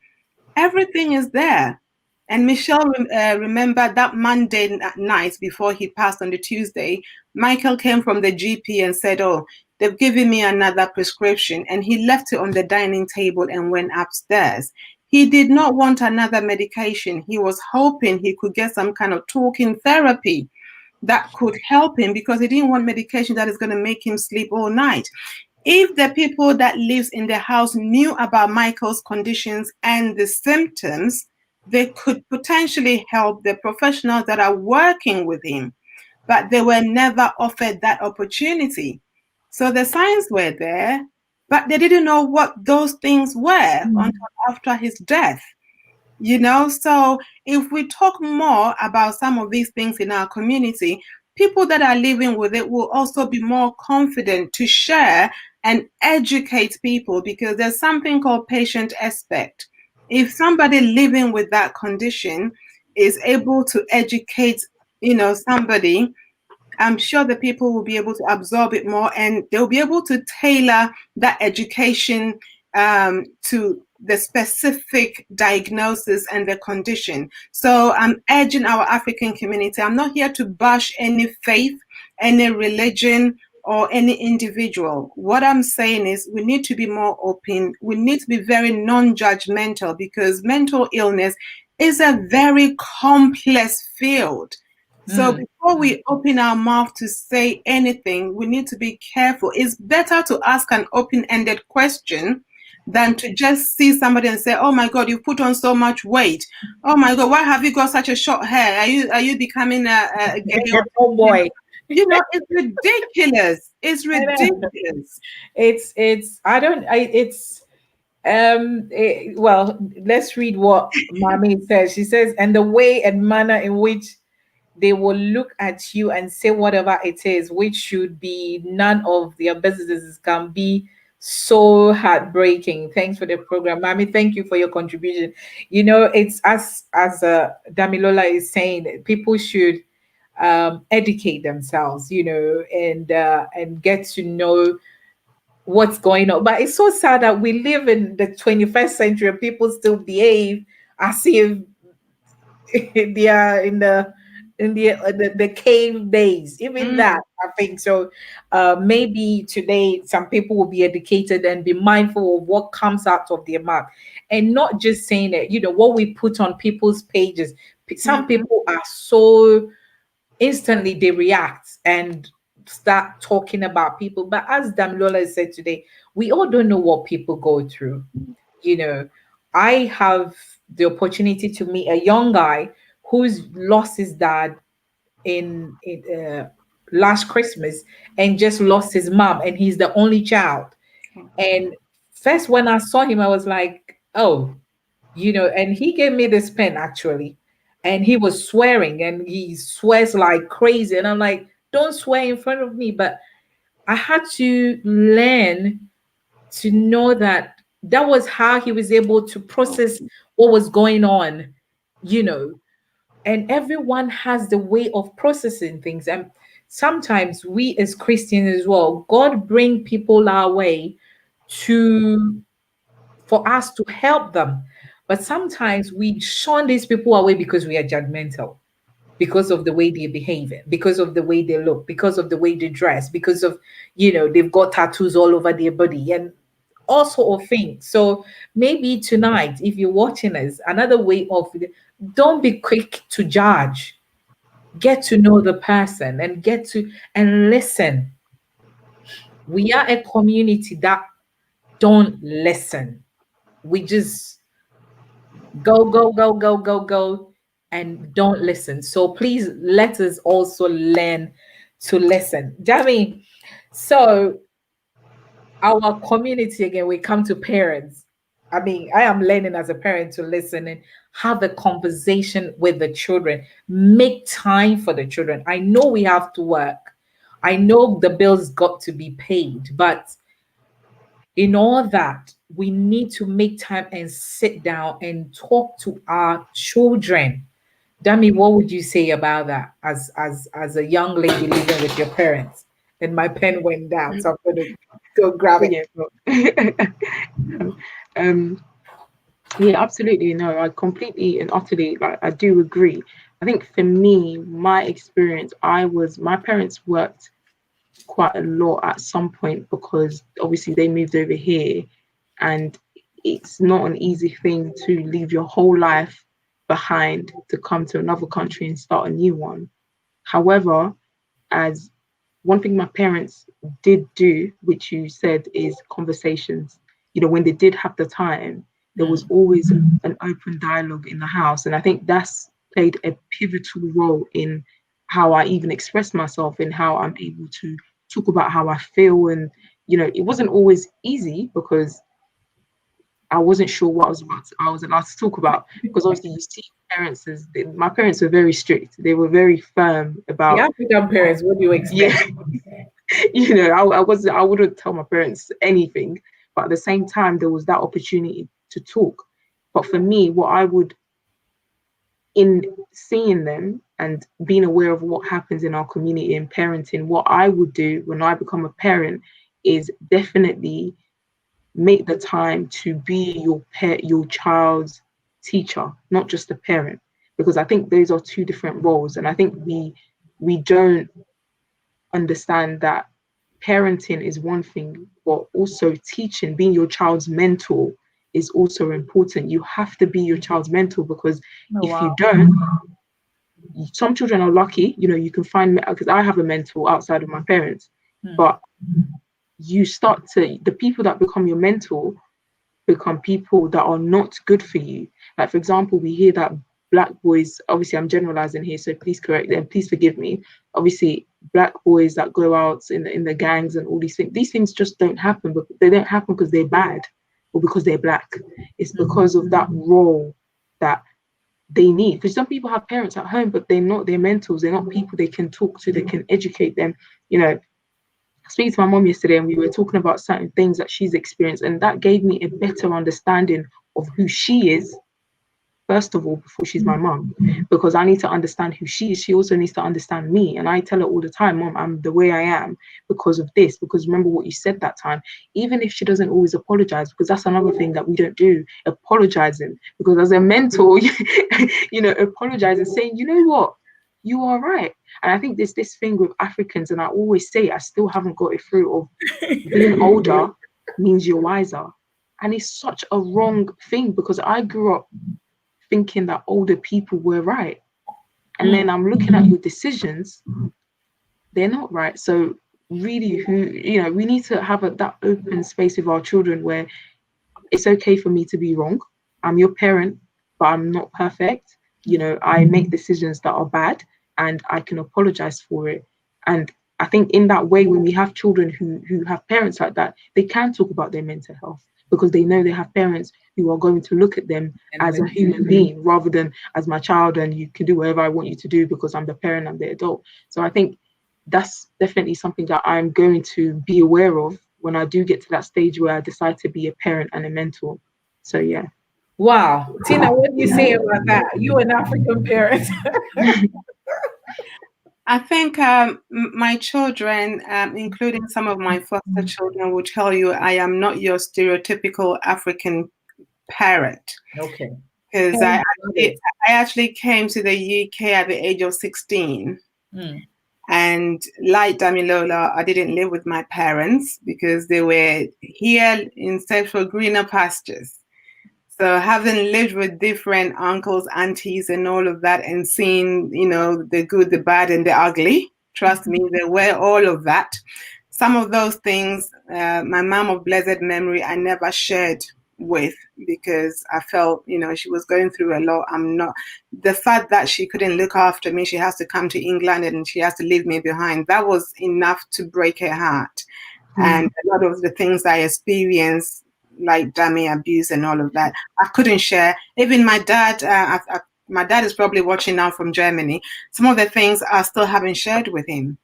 Everything is there. And Michelle remembered that Monday night before he passed on the Tuesday, Michael came from the GP and said, oh, they've given me another prescription. And he left it on the dining table and went upstairs. He did not want another medication. He was hoping he could get some kind of talking therapy that could help him because he didn't want medication that is going to make him sleep all night. If the people that lives in the house knew about Michael's conditions and the symptoms, they could potentially help the professionals that are working with him, but they were never offered that opportunity. So the signs were there, but they didn't know what those things were until after his death. So if we talk more about some of these things in our community, people that are living with it will also be more confident to share and educate people because there's something called patient aspect. If somebody living with that condition is able to educate, somebody, I'm sure the people will be able to absorb it more and they'll be able to tailor that education to the specific diagnosis and the condition. So I'm urging our African community, I'm not here to bash any faith, any religion, or any individual. What I'm saying is we need to be more open. We need to be very non-judgmental because mental illness is a very complex field. So before we open our mouth to say anything, we need to be careful. It's better to ask an open-ended question than to just see somebody and say, "Oh my God, you put on so much weight. Oh my God, why have you got such a short hair? Are you becoming a gay?" Oh boy. It's ridiculous. It's ridiculous. It's I don't I it's well, let's read what Mommy says. She says, and the way and manner in which they will look at you and say whatever it is, which should be none of their businesses, can be so heartbreaking. Thanks for the program, Mommy. Thank you for your contribution. It's as Damilola is saying, people should educate themselves, and get to know what's going on. But it's so sad that we live in the 21st century and people still behave as if they are in the cave days. Even that, I think so. Maybe today some people will be educated and be mindful of what comes out of their mouth, and not just saying that. What we put on people's pages. Some people are so instantly they react and start talking about people. But as Damilola said today, we all don't know what people go through. You know, I have the opportunity to meet a young guy who's lost his dad in last Christmas and just lost his mom, and he's the only child. And first, when I saw him, I was like, oh, and he gave me this pen actually, and he was swearing, and he swears like crazy. And I'm like, don't swear in front of me. But I had to learn to know that that was how he was able to process what was going on, you know. And everyone has the way of processing things. And sometimes we as Christians as well, God bring people our way to for us to help them. But sometimes we shun these people away because we are judgmental, because of the way they behave, because of the way they look, because of the way they dress, because of, they've got tattoos all over their body and all sort of things. So maybe tonight, if you're watching us, another way of, don't be quick to judge. Get to know the person and get to and listen. We are a community that don't listen. We just go, go, go, go, go, go, and don't listen. So please let us also learn to listen. Jamie, so our community again, we come to parents. I mean, I am learning as a parent to listen and have a conversation with the children. Make time for the children. I know we have to work. I know the bills got to be paid, but in all that, we need to make time and sit down and talk to our children. Dami, what would you say about that as a young lady living with your parents? And my pen went down, so I'm gonna go grab it. Yeah, um, yeah, absolutely. No, I completely and utterly like I do agree. I think for me, my experience, my parents worked quite a lot at some point because obviously they moved over here, and it's not an easy thing to leave your whole life behind to come to another country and start a new one. However, as one thing my parents did do, which you said, is conversations. When they did have the time, there was Mm. always an open dialogue in the house. And I think that's played a pivotal role in how I even express myself and how I'm able to talk about how I feel. And, it wasn't always easy because I wasn't sure what I was allowed to talk about. Because obviously you see my parents were very strict. They were very firm The about, African parents, what do you yeah, expect? I wouldn't tell my parents anything, but at the same time there was that opportunity to talk. But for me, what I would, in seeing them and being aware of what happens in our community and parenting, what I would do when I become a parent is definitely make the time to be your child's teacher, not just a parent, because I think those are two different roles. And I think we don't understand that parenting is one thing, but also teaching, being your child's mentor is also important. You have to be your child's mentor because Oh if you wow. don't, some children are lucky, you can find, because I have a mentor outside of my parents, Hmm. but the people that become your mentor become people that are not good for you. Like, for example, we hear that black boys, obviously I'm generalizing here, so please correct them, please forgive me. Obviously, black boys that go out in the gangs and all these things just don't happen, but they don't happen because they're bad or because they're black. It's because of that role that they need. Because some people have parents at home, but they're not their mentors, they're not people they can talk to, they can educate them. Speaking to my mom yesterday and we were talking about certain things that she's experienced, and that gave me a better understanding of who she is, first of all, before she's my mom, because I need to understand who she is. She also needs to understand me. And I tell her all the time, Mom, I'm the way I am because of this, because remember what you said that time. Even if she doesn't always apologize, because that's another thing that we don't do, apologizing. Because as a mentor, apologizing, saying, you know what, you are right. And I think there's this thing with Africans, and I always say, I still haven't got it through, of being older means you're wiser. And it's such a wrong thing because I grew up thinking that older people were right. And Mm. then I'm looking at your decisions, they're not right. So really, we need to have that open space with our children where it's okay for me to be wrong. I'm your parent, but I'm not perfect. I make decisions that are bad and I can apologize for it. And I think in that way, when we have children who have parents like that, they can talk about their mental health because they know they have parents who are going to look at them And as a when human being rather than as my child and you can do whatever I want you to do because I'm the parent, I'm the adult. So I think that's definitely something that I'm going to be aware of when I do get to that stage where I decide to be a parent and a mentor. So yeah. wow, Tina, what do you say about that? You an African parent. I think my children, including some of my foster children, will tell you I am not your stereotypical African parent, Okay. because Thank I you. actually came to the UK at the age of 16. Mm. And like Domilola, I didn't live with my parents because they were here in search for greener pastures. So having lived with different uncles, aunties, and all of that, and seeing, the good, the bad, and the ugly, trust me, there were all of that. Some of those things, my mom of blessed memory, I never shared with because I felt, she was going through a lot. I'm not, the fact that she couldn't look after me, she has to come to England and she has to leave me behind. That was enough to break her heart. And a lot of the things I experienced, like dummy abuse and all of that, I couldn't share. Even my dad, my dad is probably watching now from Germany. Some of the things I still haven't shared with him,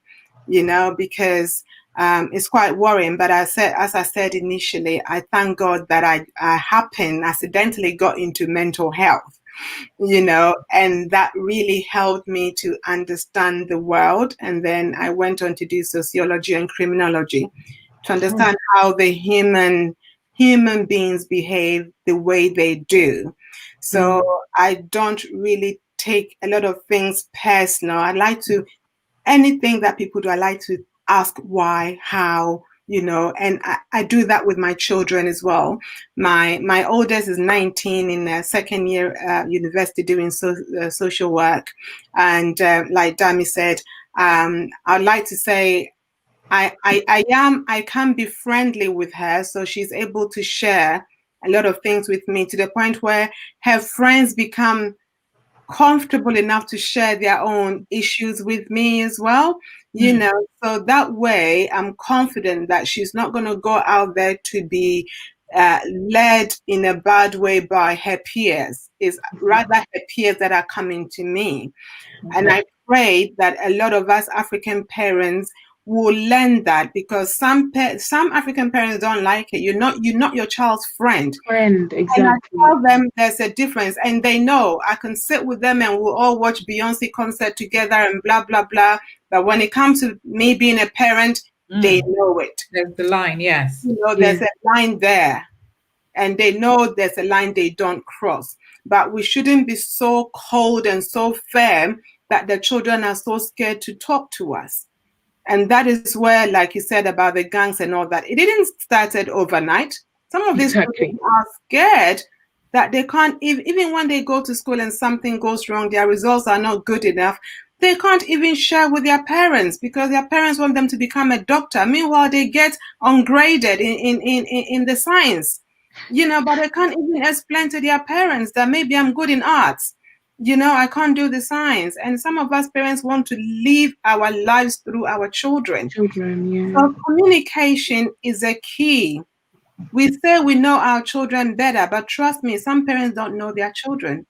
because it's quite worrying. But as I said initially, I thank God that I accidentally got into mental health, and that really helped me to understand the world. And then I went on to do sociology and criminology to understand how the human beings behave the way they do. So I don't really take a lot of things personal. I like to anything that people do, I like to ask why, how, and I do that with my children as well. My oldest is 19 in their second year university doing social work. And like Dami said, I'd like to say I can be friendly with her, so she's able to share a lot of things with me to the point where her friends become comfortable enough to share their own issues with me as well. So that way I'm confident that she's not going to go out there to be led in a bad way by her peers. It's rather her peers that are coming to me. And Okay. I pray that a lot of us African parents will learn that, because some African parents don't like it. You're not your child's friend. Friend, And I exactly. tell them there's a difference, and they know. I can sit with them and we'll all watch Beyonce concert together and blah blah blah. But when it comes to me being a parent, they know it. There's the line, yes. Yeah, There's a line there, and they know there's a line they don't cross. But we shouldn't be so cold and so firm that the children are so scared to talk to us. And that is where, like you said about the gangs and all that, it didn't started overnight. Some of these children exactly. are scared that they can't, even when they go to school and something goes wrong, their results are not good enough. They can't even share with their parents because their parents want them to become a doctor. Meanwhile, they get ungraded in the science, but they can't even explain to their parents that maybe I'm good in arts. I can't do the science. And some of us parents want to live our lives through our children. Children, yeah. So communication is a key. We say we know our children better, but trust me, some parents don't know their children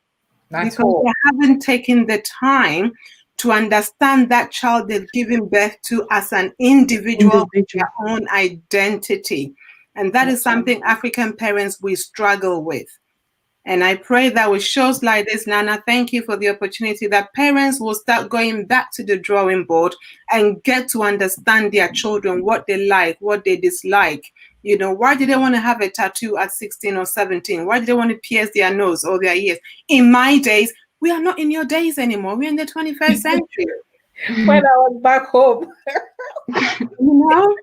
That's because all. they haven't taken the time to understand that child they've given birth to as an individual with Individual. their own identity. And that is something African parents we struggle with. And I pray that with shows like this, Nana, thank you for the opportunity that parents will start going back to the drawing board and get to understand their children, what they like, what they dislike. Why do they want to have a tattoo at 16 or 17? Why do they want to pierce their nose or their ears? In my days, we are not in your days anymore. We're in the 21st century. When I was back home, You know?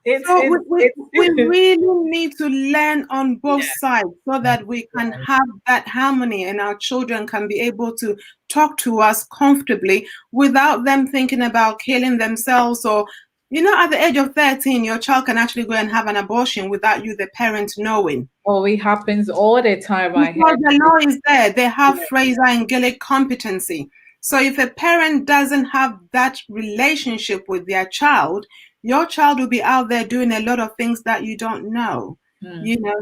it's So it's we it's really need to learn on both yeah. sides so that we can have that harmony and our children can be able to talk to us comfortably without them thinking about killing themselves. Or, at the age of 13, your child can actually go and have an abortion without you, the parent, knowing. Oh, it happens all the time. I Because heard. the law is there, they have Fraser and Gillick competency. So if a parent doesn't have that relationship with their child, your child will be out there doing a lot of things that you don't know.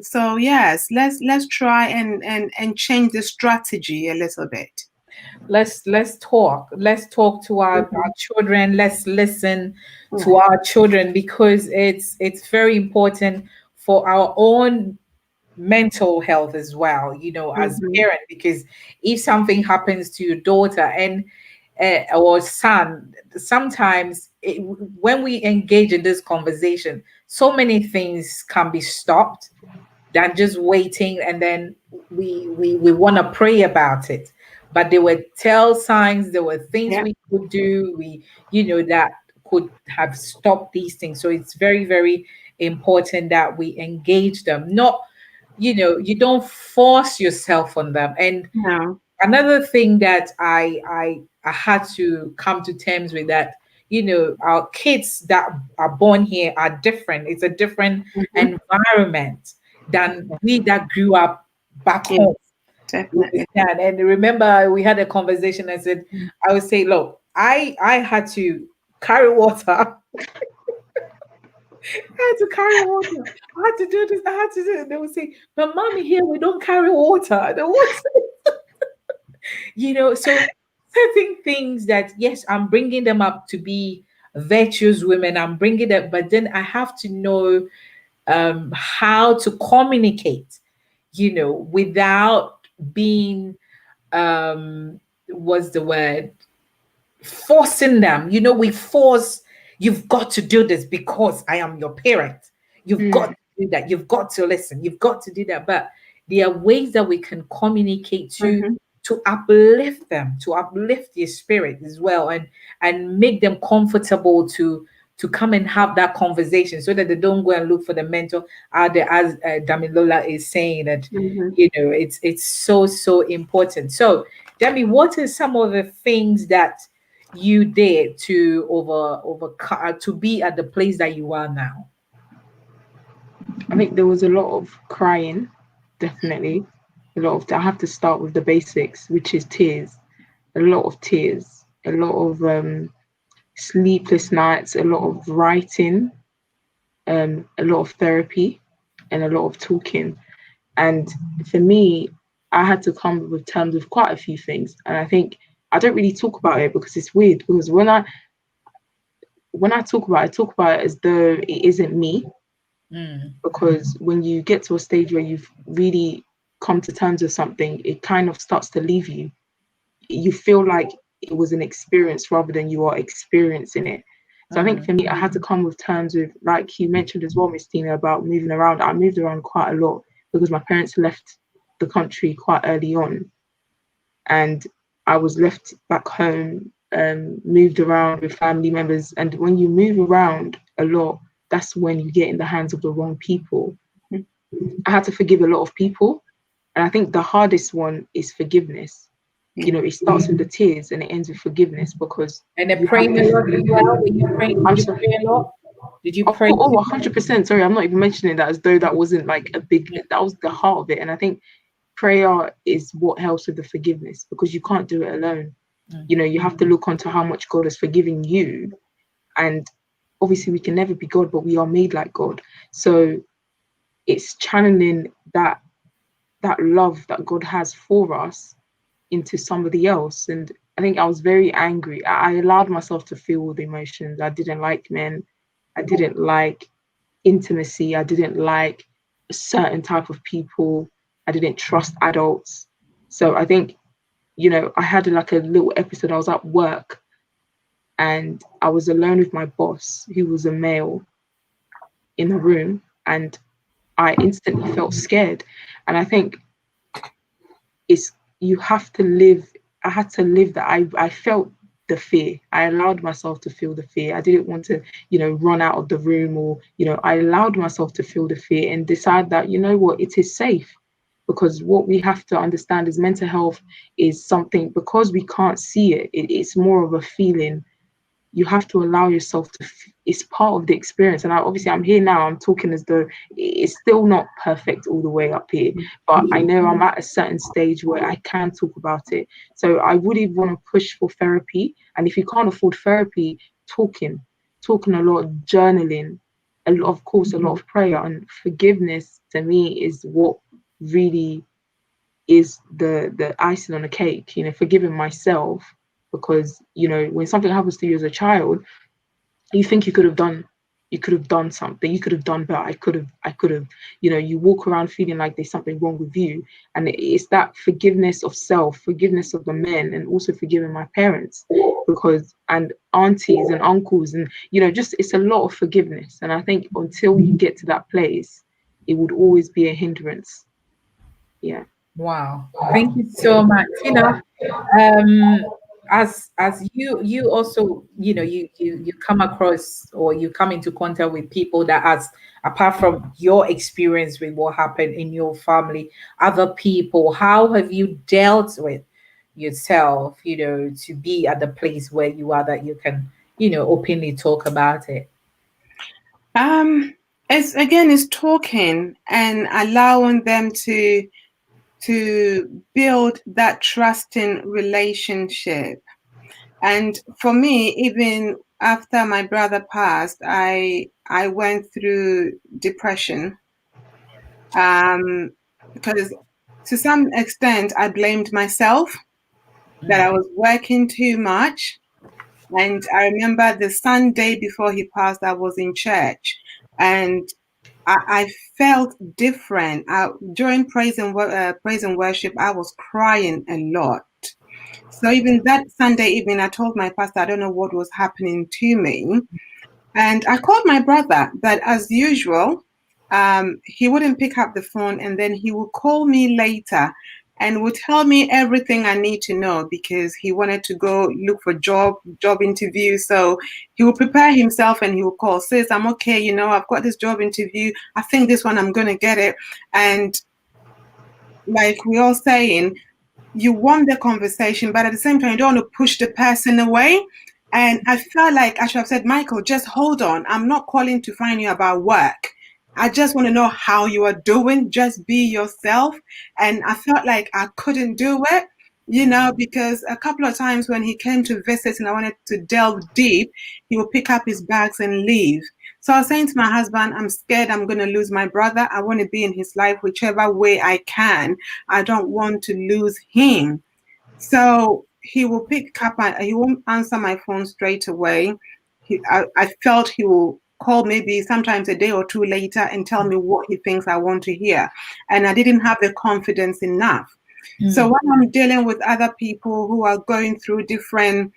So yes, let's try and change the strategy a little bit. Let's talk. Let's talk to our children. Let's listen to Yeah. our children because it's very important for our own mental health as well, as Mhm. parent, because if something happens to your daughter, and or son, sometimes when we engage in this conversation, so many things can be stopped than just waiting, and then we want to pray about it. But there were tell signs, there were things Yeah. we could do, that could have stopped these things. So it's very, very important that we engage them. Not, you don't force yourself on them. And No. another thing that I had to come to terms with, that our kids that are born here are different. It's a different Hmm. environment than we that grew up back Yeah, home. You definitely. understand? And remember, we had a conversation. I said, I would say, look, I had to carry water. I had to carry water. I had to do this. I had to do it. They would say, but mommy, here we don't carry water. The water. So certain things that, yes, I'm bringing them up to be virtuous women. I'm bringing them, but then I have to know how to communicate, without being, what's the word, forcing them. We force, you've got to do this because I am your parent. You've got Mm, to do that. You've got to listen. You've got to do that. But there are ways that we can communicate Hmm. to uplift them, to uplift their spirit as well, and make them comfortable to come and have that conversation, so that they don't go and look for the mentor out there, as Damilola is saying that, Hmm. it's so, so important. So, Demi, what are some of the things that you did to to be at the place that you are now? I think there was a lot of crying, definitely. I have to start with the basics, which is tears. A lot of tears, a lot of sleepless nights, a lot of writing, a lot of therapy, and a lot of talking. And for me, I had to come with terms with quite a few things. And I think I don't really talk about it because it's weird. Because when I talk about it, I talk about it as though it isn't me. Mm, Because when you get to a stage where you've really come to terms with something, it kind of starts to leave you. You feel like it was an experience rather than you are experiencing it. So I think mm, for me, I had to come with terms with, like you mentioned as well, Miss Tina, about moving around. I moved around quite a lot because my parents left the country quite early on, and I was left back home, moved around with family members. And when you move around a lot, that's when you get in the hands of the wrong people. I had to forgive a lot of people. And I think the hardest one is forgiveness. Yeah. It starts with the tears and it ends with forgiveness because and then you have praying a lot as to. well. Were you praying? Did I'm you sorry. pray a lot? Did you Of pray? course, oh, 100%. Sorry, I'm not even mentioning that as though that wasn't like a big, that was the heart of it. And I think prayer is what helps with the forgiveness because you can't do it alone. Mm, You have to look onto how much God has forgiven you. And obviously, we can never be God, but we are made like God. So it's channeling that love that God has for us into somebody else. And I think I was very angry. I allowed myself to feel all the emotions. I didn't like men. I didn't like intimacy. I didn't like a certain type of people. I didn't trust adults. So I think, I had like a little episode. I was at work and I was alone with my boss, who was a male, in the room. And I instantly felt scared. And I think it's you have to live. I had to live that. I felt the fear. I allowed myself to feel the fear. I didn't want to, run out of the room, or, I allowed myself to feel the fear and decide that, what, it is safe. Because what we have to understand is mental health is something, because we can't see it's more of a feeling. You have to allow yourself to it's part of the experience. And obviously I'm here now, I'm talking as though it's still not perfect all the way up here, but I know I'm at a certain stage where I can talk about it. So I would even want to push for therapy, and if you can't afford therapy, talking a lot, journaling, a lot, of course, a lot of prayer. And forgiveness to me is what really is the icing on the cake. Forgiving myself, because when something happens to you as a child, you think you could have done you could have done something, you could have done better, I could have, you walk around feeling like there's something wrong with you. And it's that forgiveness of self, forgiveness of the men, and also forgiving my parents, because, and aunties and uncles, and just, it's a lot of forgiveness. And I think until you get to that place, it would always be a hindrance. Yeah. Wow. Thank you so much. Um, as you also, you come across, or you come into contact with people that, as apart from your experience with what happened in your family, other people, how have you dealt with yourself, to be at the place where you are, that you can, openly talk about it? Um, it's talking and allowing them to build that trusting relationship. And for me, even after my brother passed, I went through depression, because to some extent I blamed myself that I was working too much. And I remember the Sunday before he passed, I was in church, and I felt different. During praise and worship, I was crying a lot. So even that Sunday evening, I told my pastor, I don't know what was happening to me. And I called my brother, but as usual, he wouldn't pick up the phone, and then he would call me later and would tell me everything I need to know, because he wanted to go look for job interview. So he would prepare himself and he would call, "Sis, I'm okay, I've got this job interview. I think this one I'm gonna get it." And like we all saying, you want the conversation, but at the same time, you don't want to push the person away. And I felt like I should have said, "Michael, just hold on. I'm not calling to find you about work. I just want to know how you are doing. Just be yourself." And I felt like I couldn't do it, because a couple of times when he came to visit and I wanted to delve deep, he would pick up his bags and leave. So I was saying to my husband, I'm scared I'm going to lose my brother. I want to be in his life whichever way I can. I don't want to lose him. So he will pick up, he won't answer my phone straight away. I felt he will call maybe sometimes a day or two later and tell me what he thinks I want to hear. And I didn't have the confidence enough. So when I'm dealing with other people who are going through different,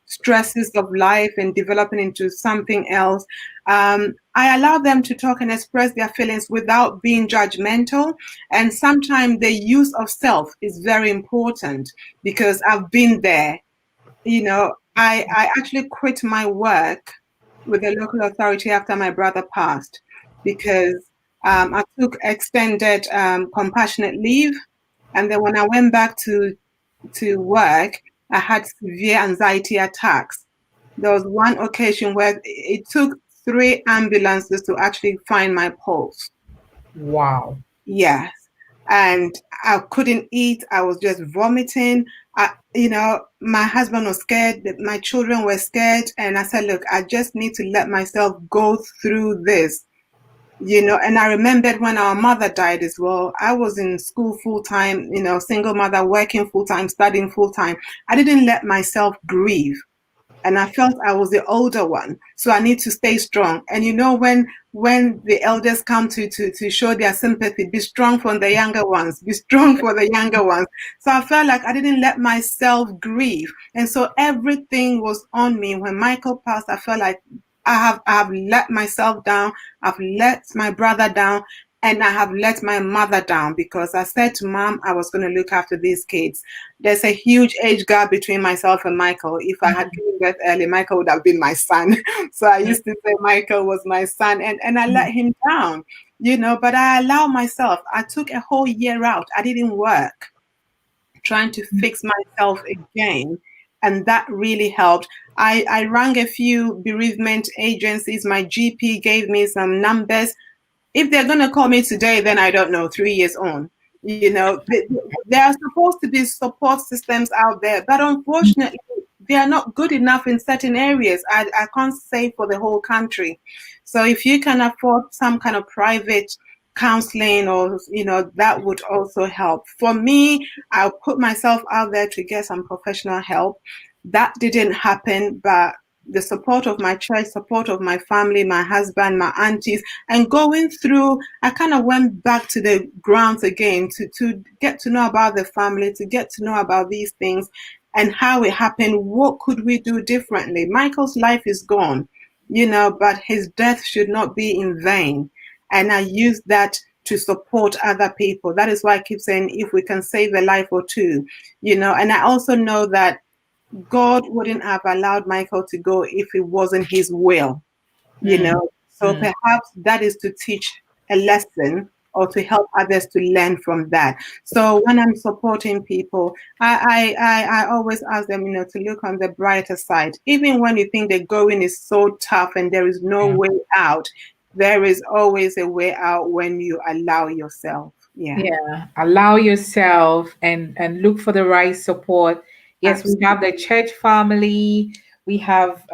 stresses of life and developing into something else, I allow them to talk and express their feelings without being judgmental. And sometimes the use of self is very important, because I've been there. I actually quit my work with the local authority after my brother passed, because I took extended compassionate leave. And then when I went back to work, I had severe anxiety attacks. There was one occasion where it took 3 ambulances to actually find my pulse. Wow. Yes. And I couldn't eat. I was just vomiting. My husband was scared. My children were scared. And I said, look, I just need to let myself go through this. And I remembered when our mother died as well. I was in school full time, single mother, working full time, studying full time. I didn't let myself grieve. And I felt I was the older one, so I need to stay strong. And when the elders come to show their sympathy, be strong for the younger ones, be strong for the younger ones. So I felt like I didn't let myself grieve, and so everything was on me. When Michael passed, I felt like I have let myself down. I've let my brother down. And I have let my mother down, because I said to Mom I was going to look after these kids. There's a huge age gap between myself and Michael. If I had given birth early, Michael would have been my son. So I used to say Michael was my son, and I let him down, but I allow myself. I took a whole year out. I didn't work, trying to fix myself again. And that really helped. I rang a few bereavement agencies. My GP gave me some numbers. If they're going to call me today, then I don't know, 3 years on. There are supposed to be support systems out there, but unfortunately, they are not good enough in certain areas. I can't say for the whole country. So if you can afford some kind of private counseling, or that would also help. For me, I'll put myself out there to get some professional help. That didn't happen, but the support of my church, support of my family, my husband, my aunties, and going through, I kind of went back to the grounds again to get to know about the family, to get to know about these things and how it happened. What could we do differently? Michael's life is gone, but his death should not be in vain. And I use that to support other people. That is why I keep saying, if we can save a life or two, and I also know that God wouldn't have allowed Michael to go if it wasn't his will, Mm, So mm. perhaps that is to teach a lesson or to help others to learn from that. So when I'm supporting people, I always ask them, to look on the brighter side. Even when you think the going is so tough and there is no Yeah. way out, there is always a way out when you allow yourself. Yeah, Yeah, allow yourself and look for the right support. Yes, we absolutely. have the church family. We have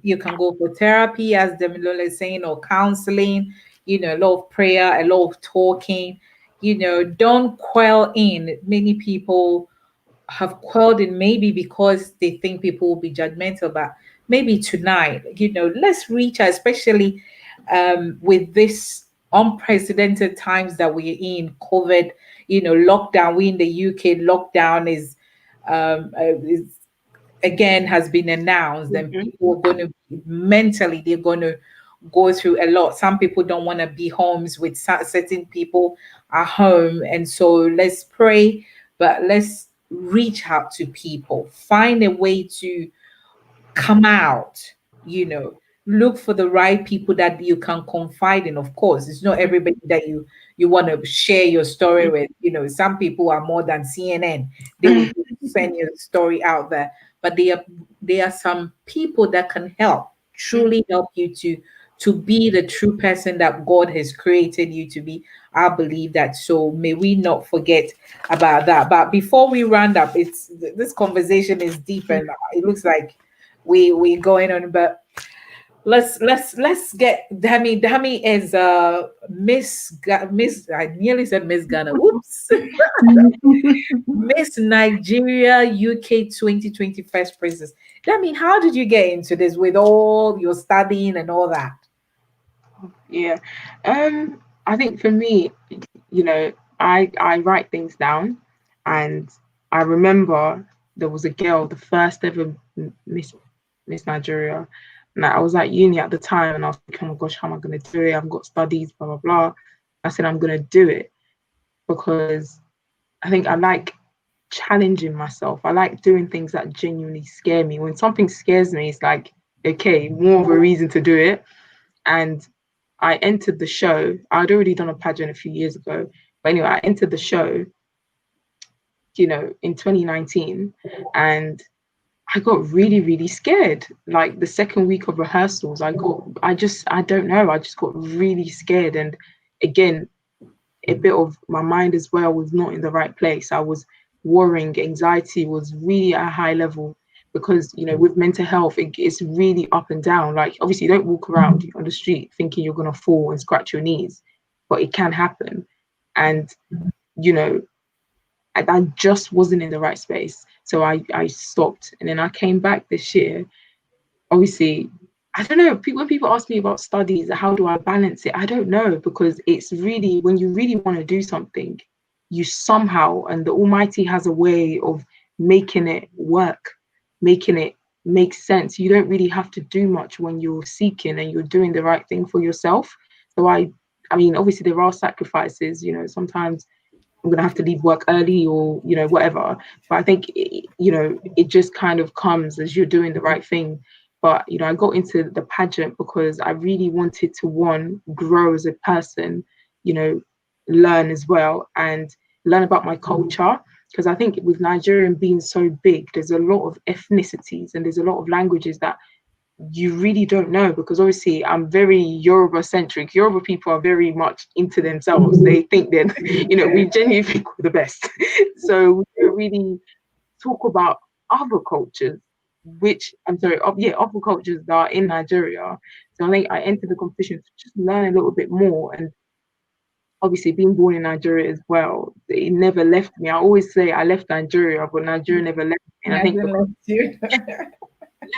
you can go for therapy, as Domilola is saying, or counseling. A lot of prayer, a lot of talking. Don't quell in. Many people have quelled it maybe because they think people will be judgmental, but maybe tonight, let's reach out, especially with this unprecedented times that we're in, COVID, lockdown. We in the UK, lockdown is again has been announced, and Mhm. people are going to mentally, they're going to go through a lot. Some people don't want to be homes with certain people at home, and so let's pray, but let's reach out to people, find a way to come out, you know, look for the right people that you can confide in. Of course, it's not everybody that you want to share your story with. Some people are more than CNN. They will Mhm. just send your story out there. But there are some people that can help, truly help you to be the true person that God has created you to be. I believe that. So may we not forget about that. But before we round up, this conversation is deep, and it looks like we going on, but let's get Dami. Dami is Miss, I nearly said Miss Ghana, whoops. Miss Nigeria UK 2020 first princess. Dami, how did you get into this with all your studying and all that? Yeah. I think for me, I write things down, and I remember there was a girl, the first ever Miss Nigeria, and I was at uni at the time, and I was like, oh my gosh, how am I gonna do it? I've got studies, blah blah blah. I said I'm gonna do it because I think I like challenging myself. I like doing things that genuinely scare me. When something scares me, it's like, okay, more of a reason to do it. And I entered the show. I'd already done a pageant a few years ago. But anyway, I entered the show, in 2019. And I got really, really scared. Like the second week of rehearsals, I don't know, I just got really scared. And again, a bit of my mind as well was not in the right place. I was worrying, anxiety was really at a high level because, with mental health, it's really up and down. Like, obviously, you don't walk around on the street thinking you're going to fall and scratch your knees, but it can happen. And, you know, I just wasn't in the right space. So I stopped. And then I came back this year. Obviously, I don't know. When people ask me about studies, how do I balance it? I don't know, because it's really, when you really want to do something, you somehow, and the Almighty has a way of making it work, making it make sense. You don't really have to do much when you're seeking and you're doing the right thing for yourself. So I mean, obviously there are sacrifices. Sometimes I'm gonna have to leave work early, or whatever. But I think it just kind of comes as you're doing the right thing. But I got into the pageant because I really wanted to, one, grow as a person, you know, learn as well, and learn about my culture. Because I think with Nigerian being so big, there's a lot of ethnicities and there's a lot of languages that you really don't know, because obviously I'm very Yoruba centric. Yoruba people are very much into themselves. They think that, we genuinely think we're the best. So we don't really talk about other cultures, which I'm sorry, other cultures that are in Nigeria. So I think I entered the competition to just learn a little bit more. And obviously being born in Nigeria as well, it never left me. I always say I left Nigeria, but Nigeria never left me. And I think Hasn't left you.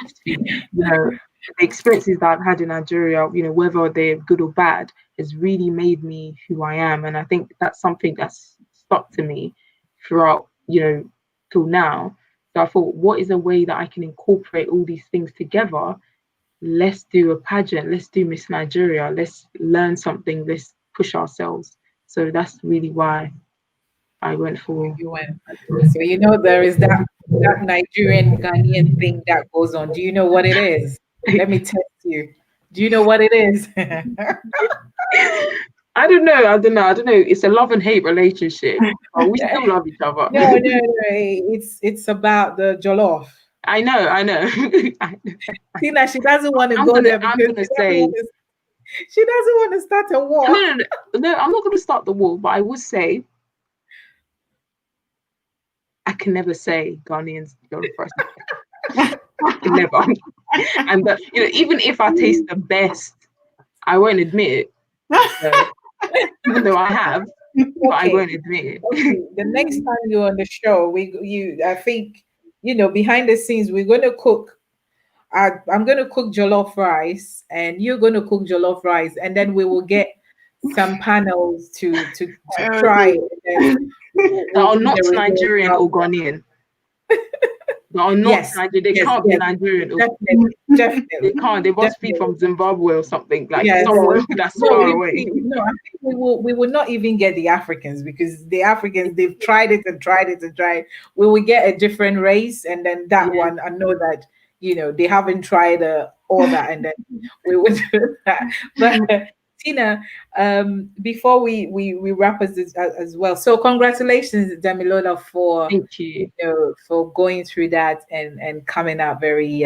left feet. The experiences that I've had in Nigeria, whether they're good or bad, has really made me who I am. And I think that's something that's stuck to me throughout, till now. So I thought, what is a way that I can incorporate all these things together? Let's do a pageant, let's do Miss Nigeria, let's learn something, let's push ourselves. So that's really why I went for. You went. So there is that Nigerian Ghanaian thing that goes on. Do you know what it is? Let me test you. Do you know what it is? I don't know. It's a love and hate relationship. But we still love each other. No. It's about the jollof. I know. Tina, she doesn't want to go there because she doesn't want to start a war. No, I'm not going to start the war, but I would say I can never say Ghanaians go first. I can never. And even if I taste the best, I won't admit it. Even though I have, but I won't admit it. Okay. The next time you're on the show, I think, behind the scenes, we're going to cook. I'm going to cook jollof rice, and you're going to cook jollof rice, and then we will get some panels to try. That are not Nigerian or Ghanaian. They are not Nigerian. They can't be Nigerian. Definitely. They can't. They must be from Zimbabwe or something, somewhere that's far away. No, I think we will not even get the Africans, because the Africans, they've tried it and tried it and tried. We will get a different race, and then that one, I know that they haven't tried all that, and then we would do that. But Tina, before we wrap us as well. So congratulations, Domilola, for thank you. For going through that and coming out very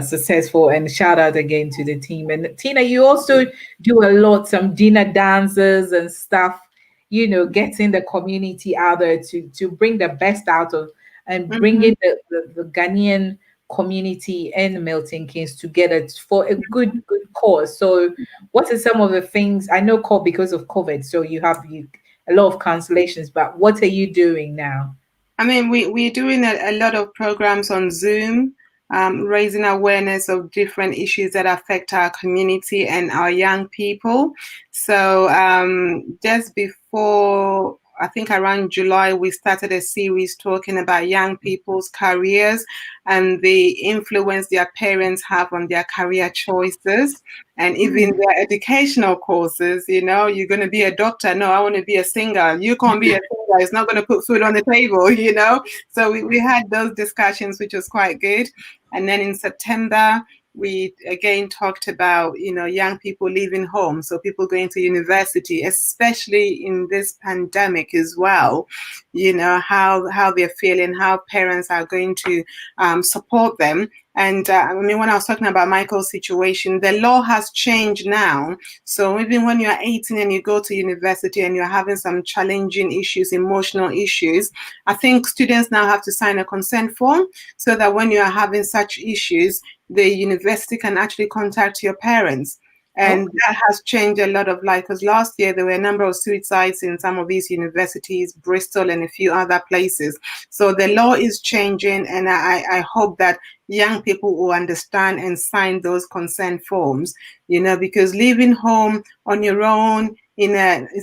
successful. And shout out again to the team. And Tina, you also do some dinner dances and stuff. Getting the community out there to bring the best out of and bringing the Ghanaian community and Milton Keynes together for a good cause. So what are some of the things, I know because of COVID, so you have a lot of cancellations, but what are you doing now? I mean, we're doing a lot of programs on Zoom, raising awareness of different issues that affect our community and our young people. So just before, I think around July, we started a series talking about young people's careers and the influence their parents have on their career choices, and even their educational courses. You're going to be a doctor. No, I want to be a singer. You can't be a singer. It's not going to put food on the table, So we had those discussions, which was quite good. And then in September, we again talked about, young people leaving home. So people going to university, especially in this pandemic as well, how they're feeling, how parents are going to support them. And when I was talking about Michael's situation, the law has changed now. So even when you're 18 and you go to university and you're having some challenging issues, emotional issues, I think students now have to sign a consent form so that when you are having such issues, the university can actually contact your parents. And that has changed a lot of life, because last year there were a number of suicides in some of these universities, Bristol and a few other places. So the law is changing, and I hope that young people will understand and sign those consent forms, because leaving home on your own,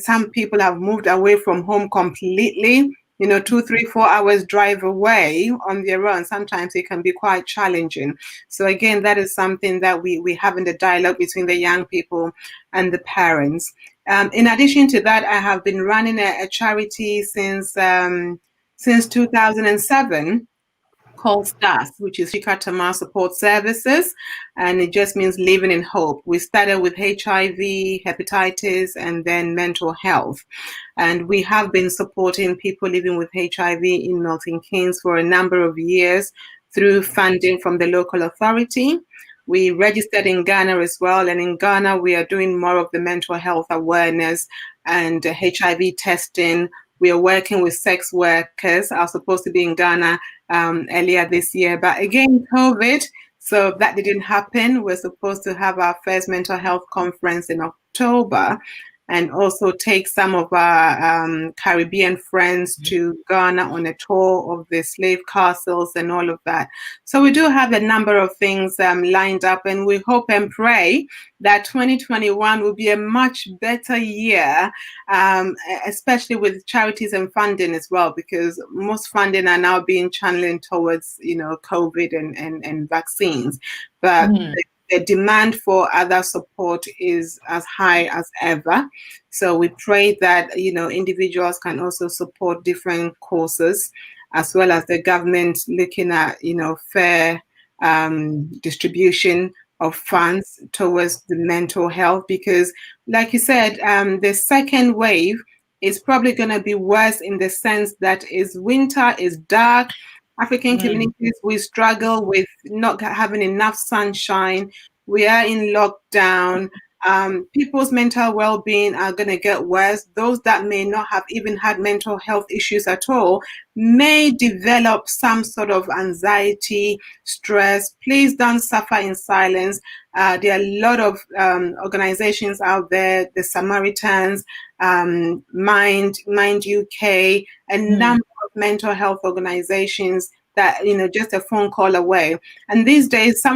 some people have moved away from home completely. 2, 3, 4 hours drive away on their own. Sometimes it can be quite challenging. So again, that is something that we have in the dialogue between the young people and the parents. In addition to that, I have been running a charity since 2007. Called STAS, which is Shikatama Support Services, and it just means living in hope. We started with HIV, hepatitis, and then mental health. And we have been supporting people living with HIV in Milton Keynes for a number of years through funding from the local authority. We registered in Ghana as well, and in Ghana we are doing more of the mental health awareness and HIV testing. We are working with sex workers. I was supposed to be in Ghana earlier this year, but again, COVID, so that didn't happen. We're supposed to have our first mental health conference in October. and also take some of our Caribbean friends to Ghana on a tour of the slave castles and all of that. So we do have a number of things lined up, and we hope and pray that 2021 will be a much better year, especially with charities and funding as well, because most funding are now being channeled towards, COVID and vaccines. But the demand for other support is as high as ever. So we pray that, individuals can also support different causes, as well as the government looking at, fair distribution of funds towards the mental health. Because, like you said, the second wave is probably going to be worse in the sense that is winter, is dark. African communities, we struggle with not having enough sunshine. We are in lockdown. People's mental well-being are going to get worse. Those that may not have even had mental health issues at all may develop some sort of anxiety, stress. Please don't suffer in silence. There are a lot of organizations out there, the Samaritans, Mind UK, a number of mental health organizations that, just a phone call away. And these days, some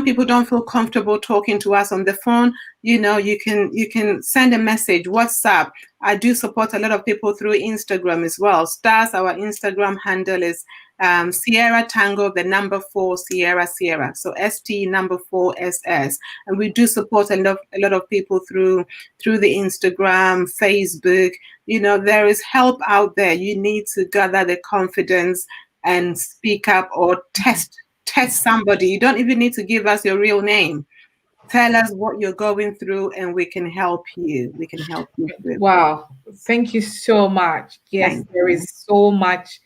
people don't feel comfortable talking to us on the phone. You can send a message, WhatsApp. I do support a lot of people through Instagram as well. Stars, our Instagram handle is Sierra Tango, the number 4 Sierra Sierra. So ST number 4 SS. And we do support a lot of people through the Instagram, Facebook. There is help out there. You need to gather the confidence and speak up or test somebody. You don't even need to give us your real name. Tell us what you're going through and we can help you. We can help you through. Wow. Thank you so much. Yes, there is so much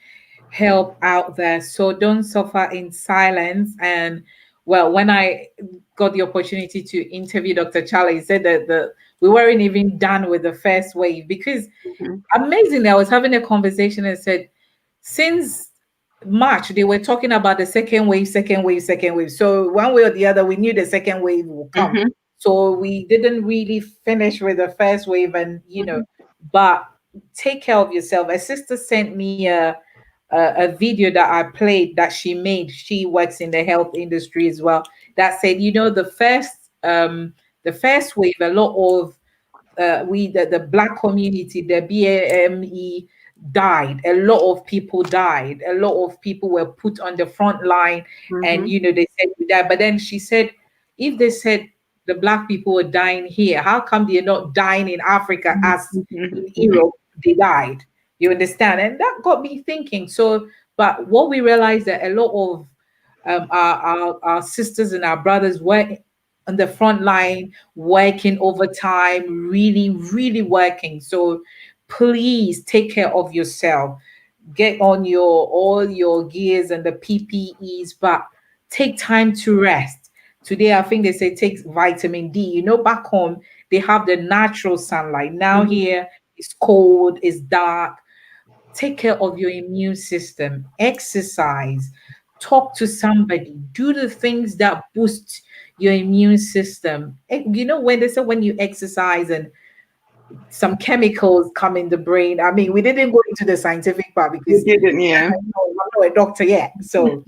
help out there. So don't suffer in silence. And well, when I got the opportunity to interview Dr. Charlie, he said that we weren't even done with the first wave because amazingly, I was having a conversation and said, since March, they were talking about the second wave, second wave, second wave. So one way or the other, we knew the second wave will come. So we didn't really finish with the first wave, and but take care of yourself. A sister sent me a video that I played that she made. She works in the health industry as well. That said, the first wave, a lot of the black community, the BAME died. A lot of people died. A lot of people were put on the front line, and they said we died. But then she said, if they said the black people were dying here, how come they're not dying in Africa as in Europe they died? You understand? And that got me thinking. So, but what we realized that a lot of our sisters and our brothers were on the front line, working overtime, really, really working. So please take care of yourself. Get on all your gears and the PPEs, but take time to rest. Today, I think they say take vitamin D. Back home, they have the natural sunlight. Now here, it's cold, it's dark. Take care of your immune system, exercise, talk to somebody, do the things that boost your immune system. When they say when you exercise and some chemicals come in the brain. I mean, we didn't go into the scientific part because You didn't, yeah. I'm not a doctor yet. So,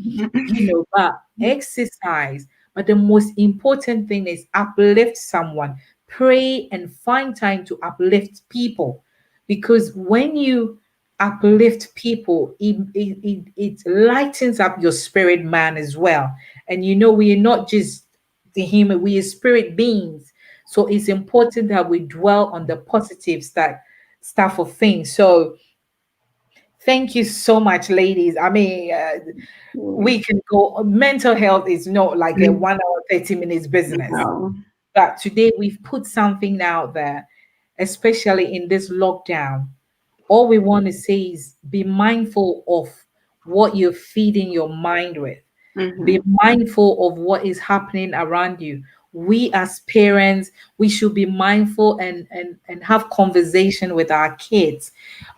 but exercise. But the most important thing is uplift someone. Pray and find time to uplift people. Because when you uplift people, it lightens up your spirit man as well. And we are not just the human, we are spirit beings. So it's important that we dwell on the positive stuff of things. So thank you so much, ladies. I mean, we can go. Mental health is not like a 1 hour, 30 minutes business. No. But today we've put something out there, especially in this lockdown. All we want to say is be mindful of what you're feeding your mind with. Be mindful of what is happening around you. We as parents, we should be mindful and have conversation with our kids.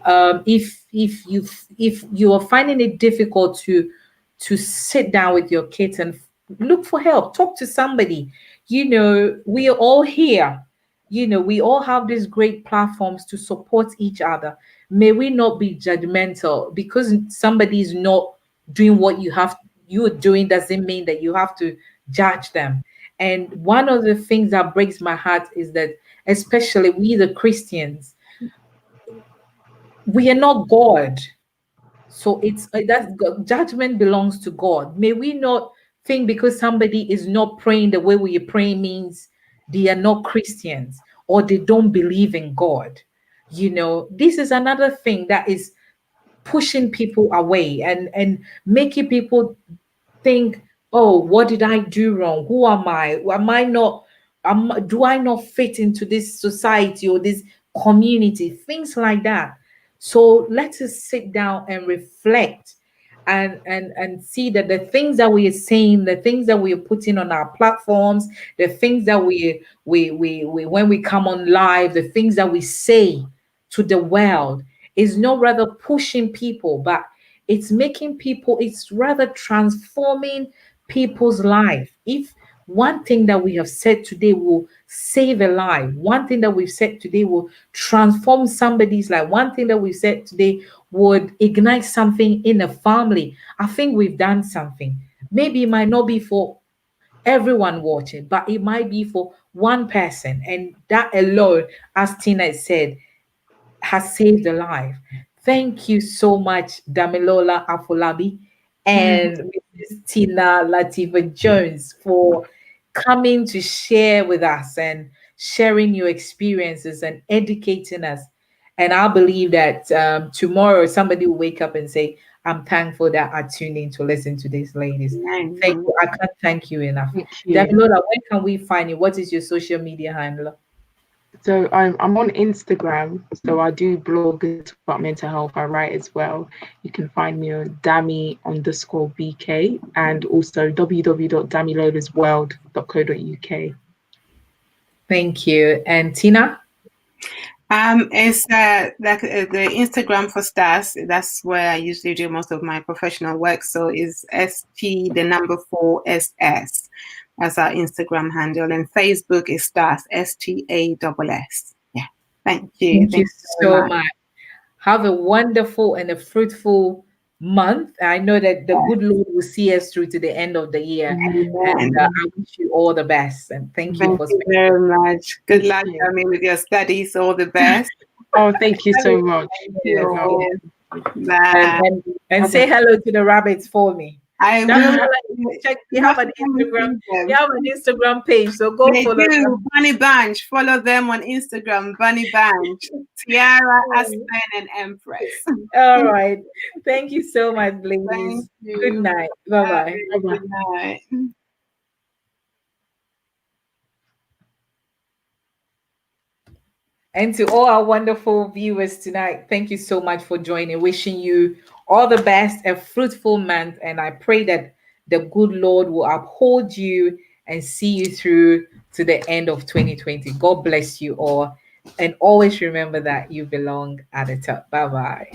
If you are finding it difficult to sit down with your kids and look for help, talk to somebody. We are all here. We all have these great platforms to support each other. May we not be judgmental because somebody is not doing what you're doing doesn't mean that you have to judge them. And one of the things that breaks my heart is that, especially we the Christians, we are not God. So it's judgment belongs to God. May we not think because somebody is not praying the way we pray means they are not Christians or they don't believe in God. This is another thing that is pushing people away and making people think, oh, what did I do wrong? Who am I? Am I not, do I not fit into this society or this community? Things like that. So let us sit down and reflect and see that the things that we are saying, the things that we are putting on our platforms, the things that we when we come on live, the things that we say to the world is not rather pushing people, but it's making people, it's rather transforming people's life. If one thing that we have said today will save a life, one thing that we've said today will transform somebody's life, one thing that we've said today would ignite something in a family, I think we've done something. Maybe it might not be for everyone watching, but it might be for one person. And that alone, as Tina said, has saved a life. Thank you so much, Damilola Afolabi and Mrs. Tina Latifah Jones, for coming to share with us and sharing your experiences and educating us. And I believe that tomorrow somebody will wake up and say, I'm thankful that I tuned in to listen to these ladies. Thank Amen. you. I can't thank you enough. Thank you. Damilola, where can we find you? What is your social media handle? So I'm on Instagram. So I do blog and talk about mental health. I write as well. You can find me on Dami_BK and also www.damilolasworld.co.uk. Thank you. And Tina? It's like the Instagram for stars. That's where I usually do most of my professional work. So it's ST the number 4SS. That's our Instagram handle, and Facebook is stars STASS. Yeah. Thank you. Thank you Thank you very so much. much. Have a wonderful and a fruitful month. I know that the good Lord will see us through to the end of the year. And Amen. I wish you all the best. And thank you Thank for you spending. very much. Good Thank luck, you. with your studies. All the best. Oh, thank you so much. Thank Yes, No, you. yes. And, Bye. and, and say bye-bye. hello to the rabbits for me. I will. Damilola, check. You You have have an to come and Instagram. see You them. have an Instagram page, so go They follow do. them. Bunny Bunch. Follow them on Instagram. Bunny Bunch. Tiara, Aspen, and Empress. All right. Thank you so much, Thank ladies. Good you. night. Bye Bye. bye. Bye-bye. Good night. And to all our wonderful viewers tonight, thank you so much for joining. Wishing you all the best, a fruitful month. And I pray that the good Lord will uphold you and see you through to the end of 2020. God bless you all. And always remember that you belong at the top. Bye bye.